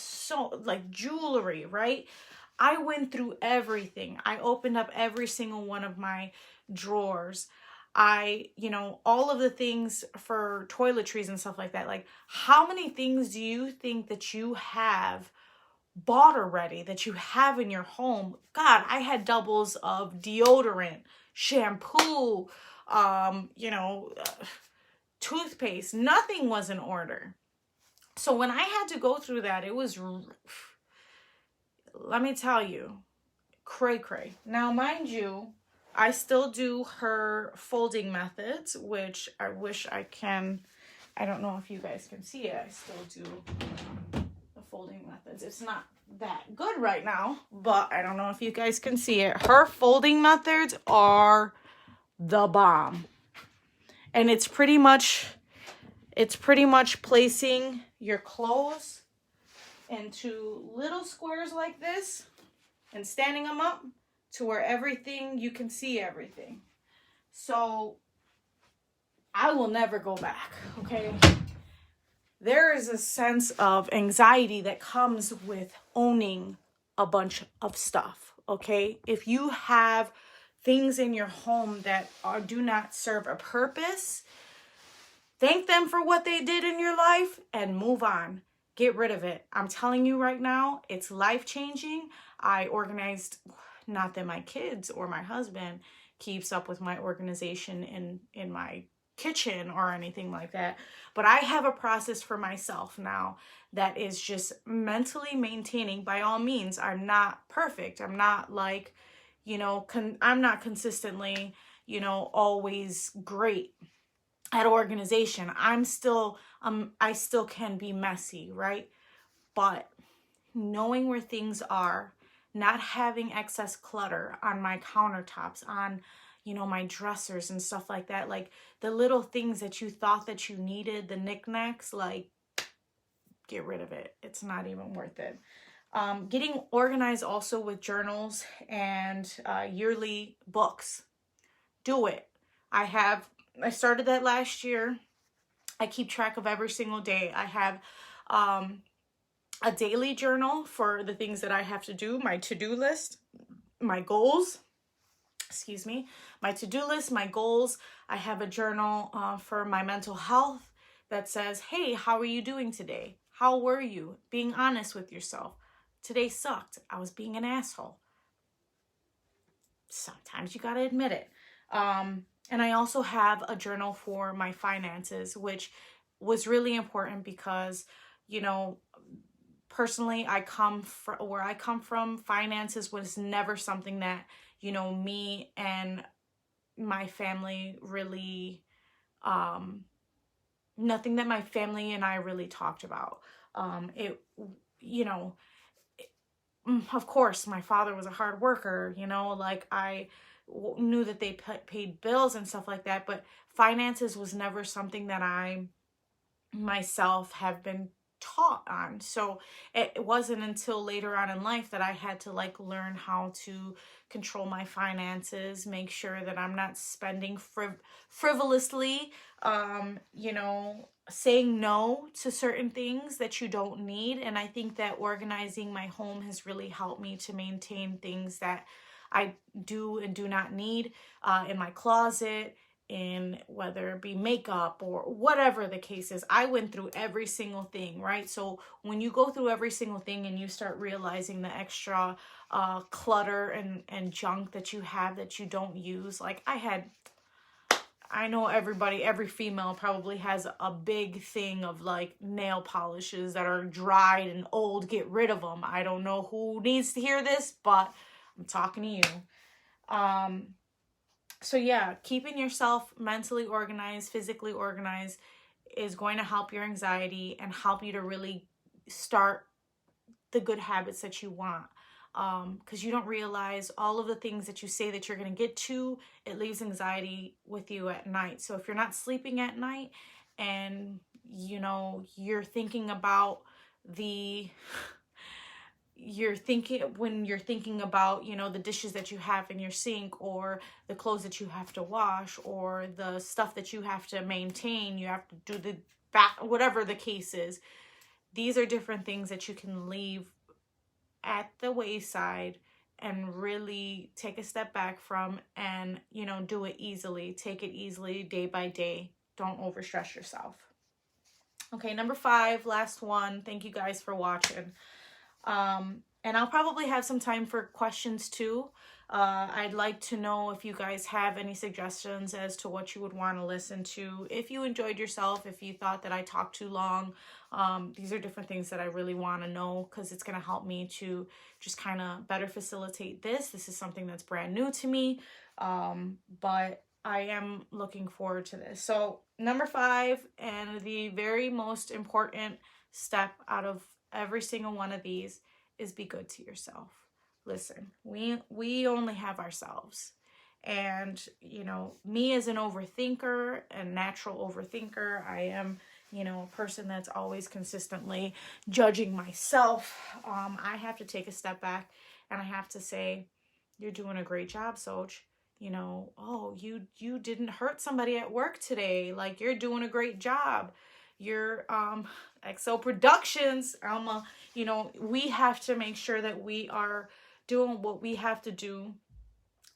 jewelry, right? I went through everything. I opened up every single one of my drawers. All of the things for toiletries and stuff like that. Like, how many things do you think that you have bought already, that you have in your home? God, I had doubles of deodorant, shampoo, toothpaste. Nothing was in order. So when I had to go through that, it was, let me tell you, cray. Now, mind you, I still do her folding methods, which I wish I don't know if you guys can see it. I still do the folding methods. It's not that good right now, but I don't know if you guys can see it. Her folding methods are the bomb. And it's pretty much placing your clothes into little squares like this and standing them up to where you can see everything. So I will never go back, okay? There is a sense of anxiety that comes with owning a bunch of stuff, okay? If you have things in your home that do not serve a purpose, thank them for what they did in your life and move on. Get rid of it. I'm telling you right now, it's life-changing. I organized, not that my kids or my husband keeps up with my organization in my kitchen or anything like that. But I have a process for myself now that is just mentally maintaining. By all means, I'm not perfect. I'm not like, you know, I'm not consistently, you know, always great at organization. I still can be messy, right? But knowing where things are, not having excess clutter on my countertops, on, you know, my dressers and stuff like that, like the little things that you thought that you needed, the knickknacks, like get rid of it. It's not even worth it. Getting organized also with journals and yearly books. Do it. I started that last year. I keep track of every single day. I have a daily journal for the things that I have to do, my to-do list, my goals, my to-do list, my goals. I have a journal for my mental health that says, hey, how are you doing today? How were you? Being honest with yourself. Today sucked. I was being an asshole. Sometimes you got to admit it. And I also have a journal for my finances, which was really important because, you know, personally, where I come from, finances was never something that, you know, me and my family really, nothing that my family and I really talked about. You know, of course, my father was a hard worker, you know, like I knew that they paid bills and stuff like that, but finances was never something that I myself have been taught on. So it wasn't until later on in life that I had to like learn how to control my finances, make sure that I'm not spending frivolously, you know, saying no to certain things that you don't need. And I think that organizing my home has really helped me to maintain things that I do and do not need in my closet, in whether it be makeup or whatever the case is. I went through every single thing, right? So when you go through every single thing and you start realizing the extra clutter and junk that you have that you don't use, like I know every female probably has a big thing of like nail polishes that are dried and old. Get rid of them. I don't know who needs to hear this, but I'm talking to you. So yeah, keeping yourself mentally organized, physically organized is going to help your anxiety and help you to really start the good habits that you want. Because you don't realize all of the things that you say that you're going to get to, it leaves anxiety with you at night. So if you're not sleeping at night and, you know, you're thinking about when you're thinking about, you know, the dishes that you have in your sink or the clothes that you have to wash or the stuff that you have to maintain, you have to do the back, whatever the case is. These are different things that you can leave at the wayside and really take a step back from and, you know, do it easily. Take it easily day by day. Don't overstress yourself. Okay, number 5, last one. Thank you guys for watching. And I'll probably have some time for questions too. I'd like to know if you guys have any suggestions as to what you would want to listen to. If you enjoyed yourself, if you thought that I talked too long, these are different things that I really want to know because it's going to help me to just kind of better facilitate this. This is something that's brand new to me, but I am looking forward to this. So number 5, and the very most important step out of every single one of these is be good to yourself. Listen, we only have ourselves. And, you know, me as an overthinker, a natural overthinker, I am, you know, a person that's always consistently judging myself. I have to take a step back and I have to say, you're doing a great job, Soch. You know, oh, you didn't hurt somebody at work today. Like, you're doing a great job. Your XO Productions, Alma, you know, we have to make sure that we are doing what we have to do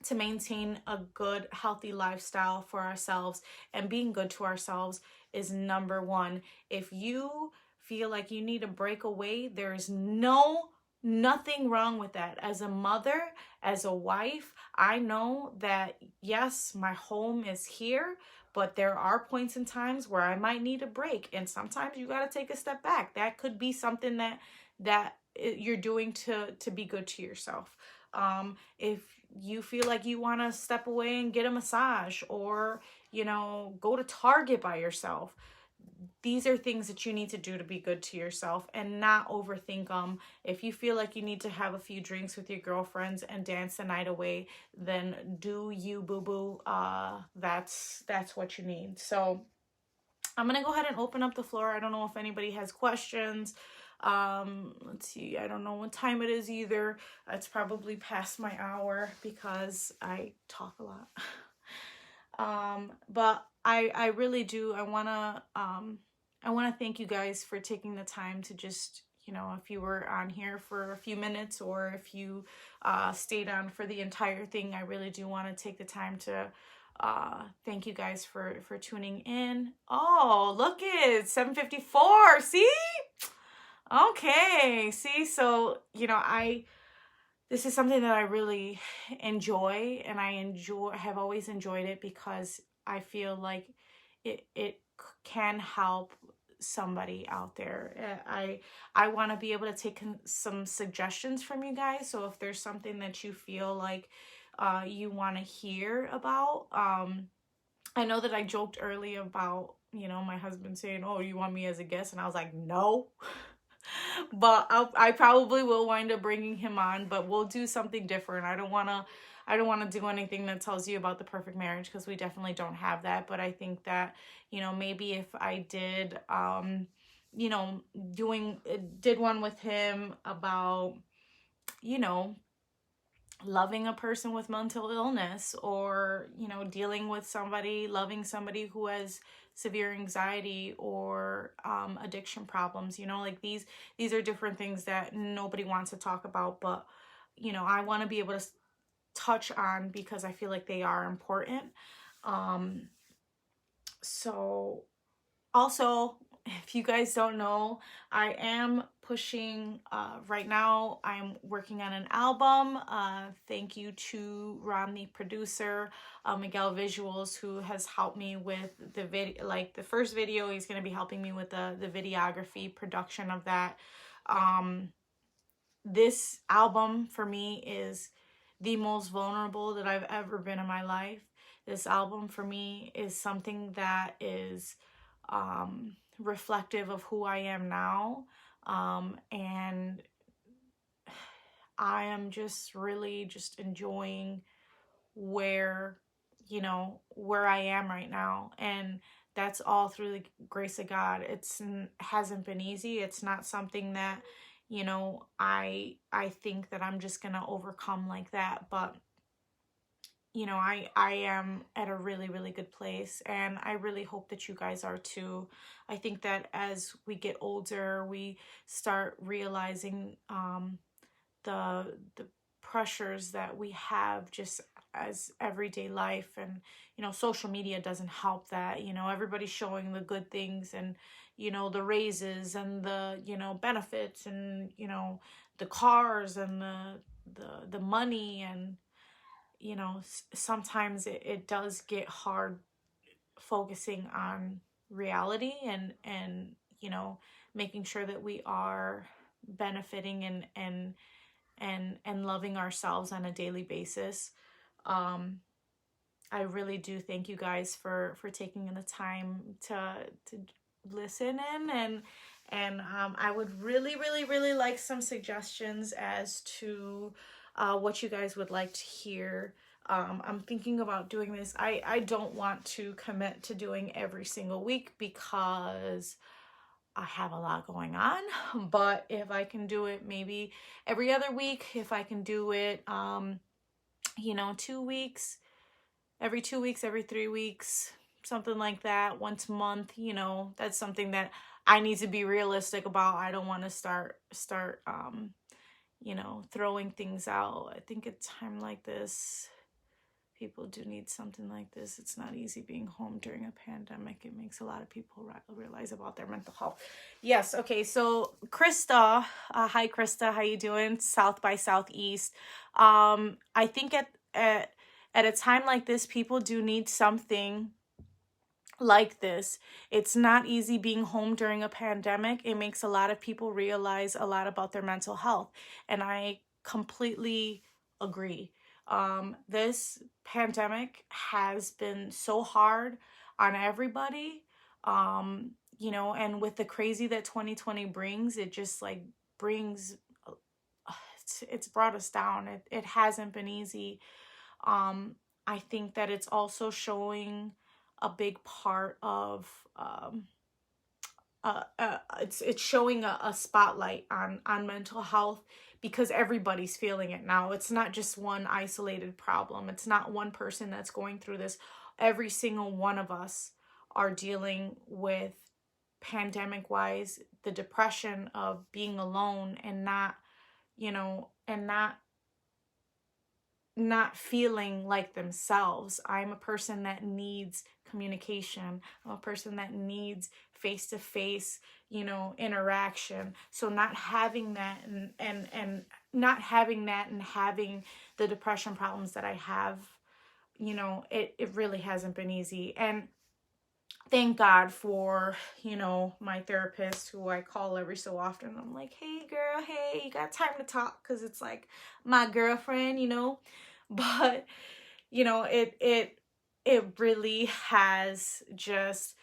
to maintain a good, healthy lifestyle for ourselves. And being good to ourselves is number 1. If you feel like you need to break away, there is no Nothing wrong with that. As a mother, as a wife, I know that yes, my home is here, but there are points and times where I might need a break. And sometimes you got to take a step back. That could be something that you're doing to be good to yourself. If you feel like you want to step away and get a massage, or, you know, go to Target by yourself, these are things that you need to do to be good to yourself and not overthink them. If you feel like you need to have a few drinks with your girlfriends and dance the night away, then do you, boo-boo. That's what you need. So I'm gonna go ahead and open up the floor. I don't know if anybody has questions. Let's see, I don't know what time it is either. It's probably past my hour because I talk a lot. But I really do. I wanna thank you guys for taking the time to just, you know, if you were on here for a few minutes, or if you stayed on for the entire thing, I really do want to take the time to thank you guys for tuning in. Oh, look, it's 7:54. See? Okay. See, so, you know, this is something that I really enjoy, and have always enjoyed it because I feel like it can help somebody out there. I want to be able to take some suggestions from you guys. So if there's something that you feel like you want to hear about, I know that I joked earlier about, you know, my husband saying, "Oh, you want me as a guest?" And I was like, "No." But I probably will wind up bringing him on, but we'll do something different. I don't want to do anything that tells you about the perfect marriage, because we definitely don't have that. But I think that, you know, maybe if I did, you know, did one with him about, you know, loving a person with mental illness, or, you know, loving somebody who has severe anxiety or addiction problems, you know, like these are different things that nobody wants to talk about, but, you know, I want to be able to touch on because I feel like they are important. So also, if you guys don't know, I am pushing, right now, I'm working on an album. Thank you to Ron, the producer, Miguel Visuals, who has helped me with the video, like the first video. He's going to be helping me with the videography production of that. This album for me is the most vulnerable that I've ever been in my life. This album for me is something that is reflective of who I am now, and I am just really just enjoying where I am right now, and that's all through the grace of God. Hasn't been easy. It's not something that, you know, I think that I'm just gonna overcome like that, but you know, I am at a really, really good place, and I really hope that you guys are too. I think that as we get older, we start realizing the pressures that we have just as everyday life, and, you know, social media doesn't help that. You know, everybody's showing the good things, and, you know, the raises and the, you know, benefits, and, you know, the cars and the money, and, you know, sometimes it does get hard focusing on reality, and you know, making sure that we are benefiting and loving ourselves on a daily basis. I really do thank you guys for taking the time to listen in, and I would really, really, really like some suggestions as to what you guys would like to hear. I'm thinking about doing this. I don't want to commit to doing every single week because I have a lot going on, but if I can do it maybe every other week, if I can do it, you know, 2 weeks, every 2 weeks, every 3 weeks, something like that, once a month, you know, that's something that I need to be realistic about. I don't want to start, you know, throwing things out. I think a time like this, People do need something like this. It's not easy being home during a pandemic. It makes a lot of people realize about their mental health. Yes, okay, so Krista, hi Krista, how you doing? South by Southeast. I think at a time like this, people do need something like this. It's not easy being home during a pandemic. It makes a lot of people realize a lot about their mental health, and I completely agree. This pandemic has been so hard on everybody, and with the crazy that 2020 brings, it just like brings, it's brought us down. It hasn't been easy. I think that it's also showing a big part of it's showing a spotlight on mental health, because everybody's feeling it now. It's not just one isolated problem. It's not one person that's going through this. Every single one of us are dealing with, pandemic wise, the depression of being alone and not feeling like themselves. I'm a person that needs communication. I'm a person that needs face-to-face, interaction. So not having that and not having that and having the depression problems that I have, it really hasn't been easy. And thank God for, my therapist, who I call every so often. I'm like, hey girl, hey, you got time to talk? Because it's like my girlfriend, but it really has just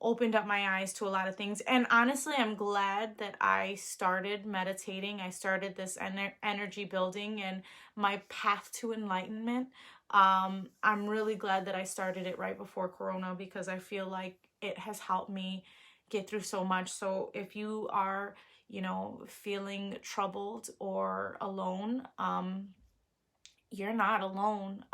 opened up my eyes to a lot of things. And honestly, I'm glad that I started meditating. I started this energy building and my path to enlightenment. I'm really glad that I started it right before Corona, because I feel like it has helped me get through so much. So if you are, feeling troubled or alone, you're not alone.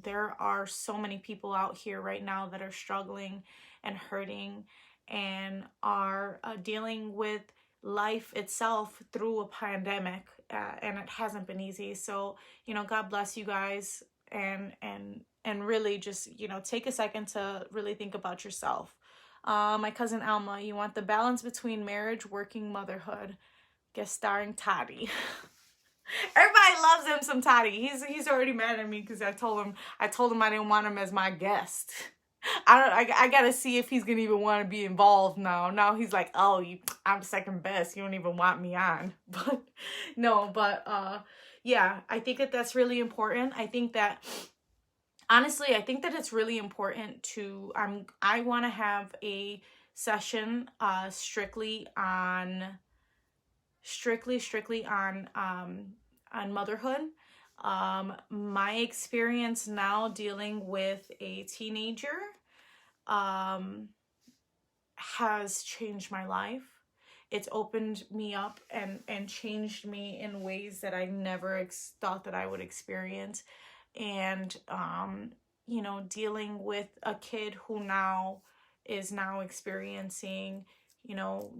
There are so many people out here right now that are struggling and hurting and are dealing with life itself through a pandemic, and it hasn't been easy. So, God bless you guys, and really just, take a second to really think about yourself. My cousin Alma, you want the balance between marriage, working, motherhood. Guest starring Toddy. Everybody loves him some Toddy. He's already mad at me because I told him I didn't want him as my guest. I gotta see if he's gonna even want to be involved now. Now he's like, oh, I'm second best. You don't even want me on. But no, yeah, I think that that's really important. I think that honestly, it's really important to I want to have a session strictly on motherhood. My experience now dealing with a teenager has changed my life. It's opened me up and changed me in ways that I never thought that I would experience. And dealing with a kid who is now experiencing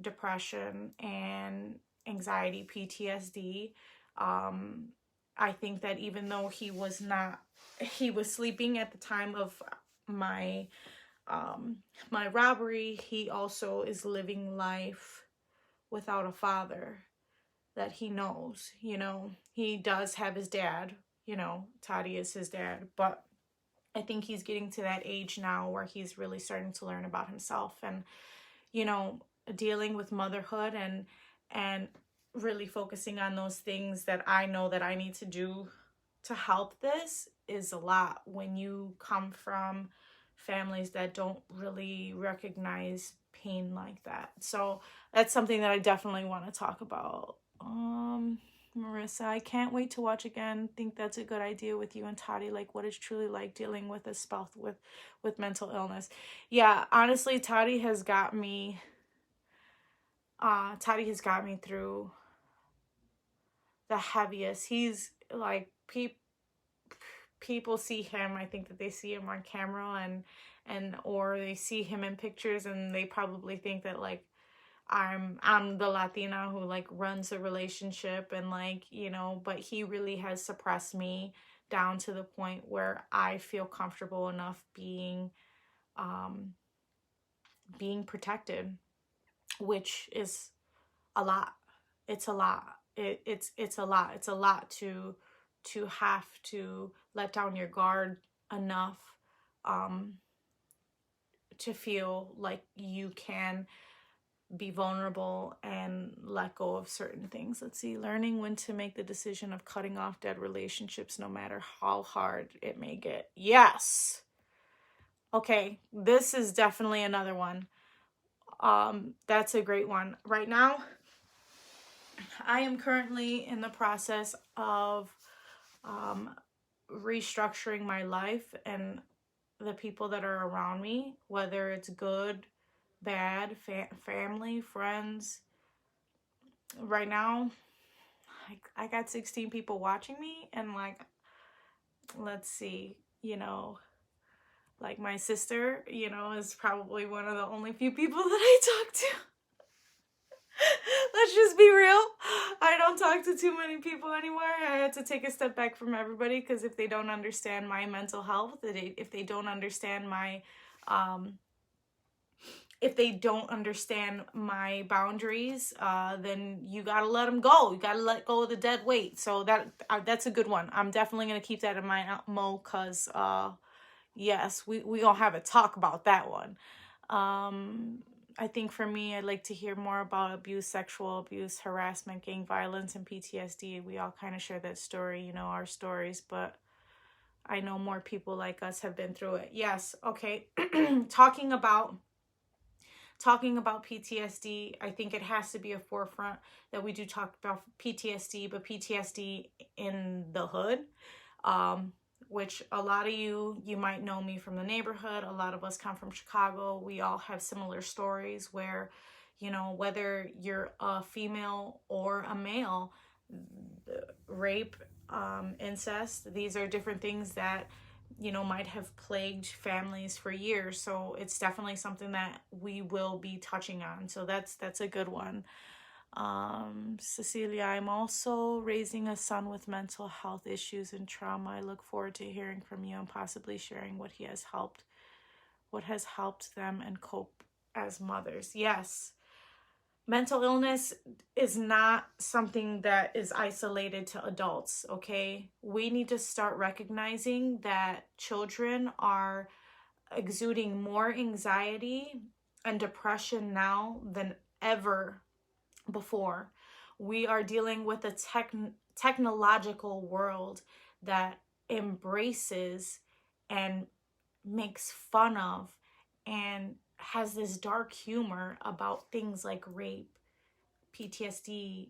depression and anxiety, PTSD. I think that even though he was sleeping at the time of my robbery, he also is living life without a father that he knows. He does have his dad, Toddy is his dad, but I think he's getting to that age now where he's really starting to learn about himself, and dealing with motherhood and really focusing on those things that I know that I need to do to help this is a lot when you come from families that don't really recognize pain like that. So that's something that I definitely want to talk about. Marissa, I can't wait to watch again. Think that's a good idea with you and Toddy, like what it's truly like dealing with a spouse with mental illness. Yeah, honestly, Toddy has got me through the heaviest. He's like, people see him, I think that they see him on camera and or they see him in pictures and they probably think that like I'm the Latina who like runs a relationship and like, but he really has suppressed me down to the point where I feel comfortable enough being protected, which is a lot. It's a lot. It's a lot. It's a lot to have to let down your guard enough to feel like you can be vulnerable and let go of certain things. Let's see, learning when to make the decision of cutting off dead relationships, no matter how hard it may get. Yes. Okay, this is definitely another one. That's a great one. Right now, I am currently in the process of restructuring my life and the people that are around me, whether it's good, bad, family, friends. Right now, I got 16 people watching me, and like, let's see, you know, like my sister, you know, is probably one of the only few people that I talk to. Let's just be real. I don't talk to too many people anymore. I had to take a step back from everybody, because if they don't understand my mental health, if they don't understand my boundaries, then you gotta let them go. You gotta let go of the dead weight. So that's a good one. I'm definitely gonna keep that in mind, Mo, because yes, we gonna have a talk about that one. I think for me, I'd like to hear more about abuse, sexual abuse, harassment, gang violence, and PTSD. We all kind of share that story, you know, our stories, but I know more people like us have been through it. Yes, okay. Talking about PTSD, I think it has to be a forefront that we do talk about PTSD, but PTSD in the hood, which a lot of you might know me from the neighborhood. A lot of us come from Chicago. We all have similar stories where, you know, whether you're a female or a male, rape, incest, these are different things that, you know, might have plagued families for years. So it's definitely something that we will be touching on. So that's a good one. Cecilia, I'm also raising a son with mental health issues and trauma. I look forward to hearing from you and possibly sharing what has helped them and cope as mothers. Yes. Mental illness is not something that is isolated to adults, okay? We need to start recognizing that children are exuding more anxiety and depression now than ever before. We are dealing with a technological world that embraces and makes fun of and has this dark humor about things like rape, PTSD.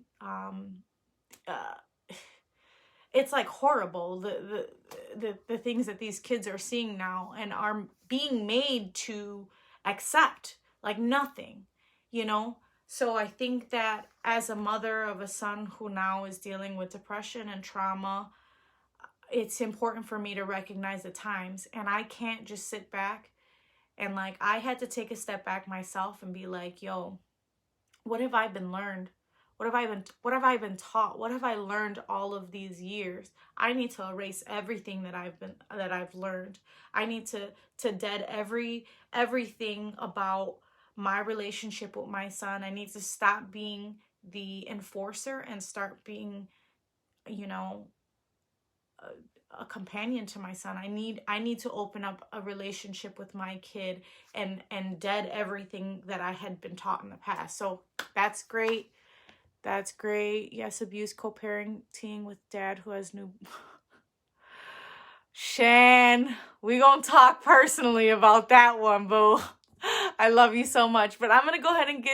It's like horrible, the things that these kids are seeing now and are being made to accept like nothing, you know? So I think that as a mother of a son who now is dealing with depression and trauma, it's important for me to recognize the times. And I can't just sit back and like, I had to take a step back myself and be like, yo, what have I been learned? What have I been taught? What have I learned all of these years? I need to erase everything that I've learned. I need to dead everything about my relationship with my son. I need to stop being the enforcer and start being, you know, a companion to my son. I need to open up a relationship with my kid and dead everything that I had been taught in the past. So that's great. That's great. Yes, abuse co-parenting with dad who has new... Shan, we gonna talk personally about that one, boo. I love you so much. But I'm gonna go ahead and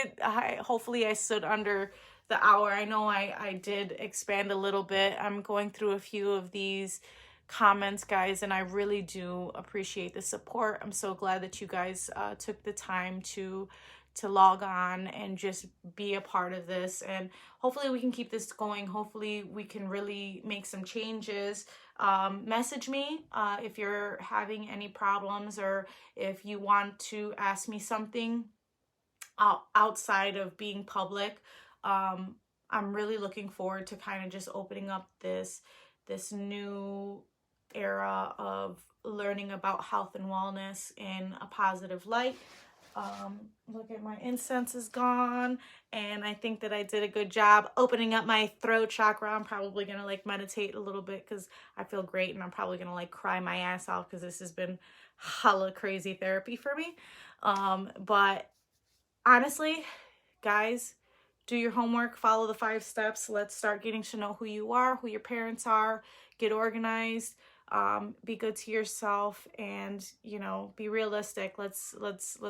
hopefully I stood under the hour. I know I did expand a little bit. I'm going through a few of these comments, guys, and I really do appreciate the support. I'm so glad that you guys took the time to log on and just be a part of this, and hopefully we can keep this going. Hopefully we can really make some changes. Message me if you're having any problems, or if you want to ask me something outside of being public. I'm really looking forward to kind of just opening up this new era of learning about health and wellness in a positive light. Look at my incense is gone, and I think that I did a good job opening up my throat chakra. I'm probably gonna like meditate a little bit because I feel great, and I'm probably gonna like cry my ass off because this has been hella crazy therapy for me. But honestly, guys, do your homework, follow the 5 steps. Let's start getting to know who you are, who your parents are, get organized. Be good to yourself, and you know, be realistic. Let's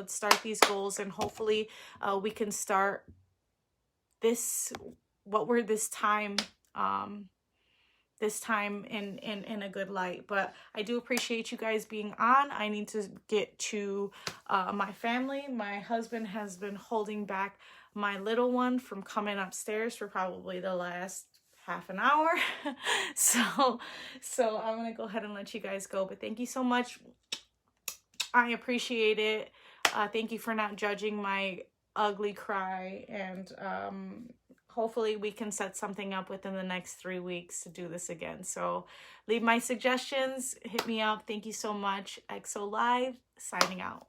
start these goals, and hopefully we can start this time in a good light. But I do appreciate you guys being on. I need to get to my family. My husband has been holding back my little one from coming upstairs for probably the last half an hour. so I'm gonna go ahead and let you guys go, but thank you so much. I appreciate it. Thank you for not judging my ugly cry, and hopefully we can set something up within the next 3 weeks to do this again. So leave my suggestions, hit me up. Thank you so much. XO Live signing out.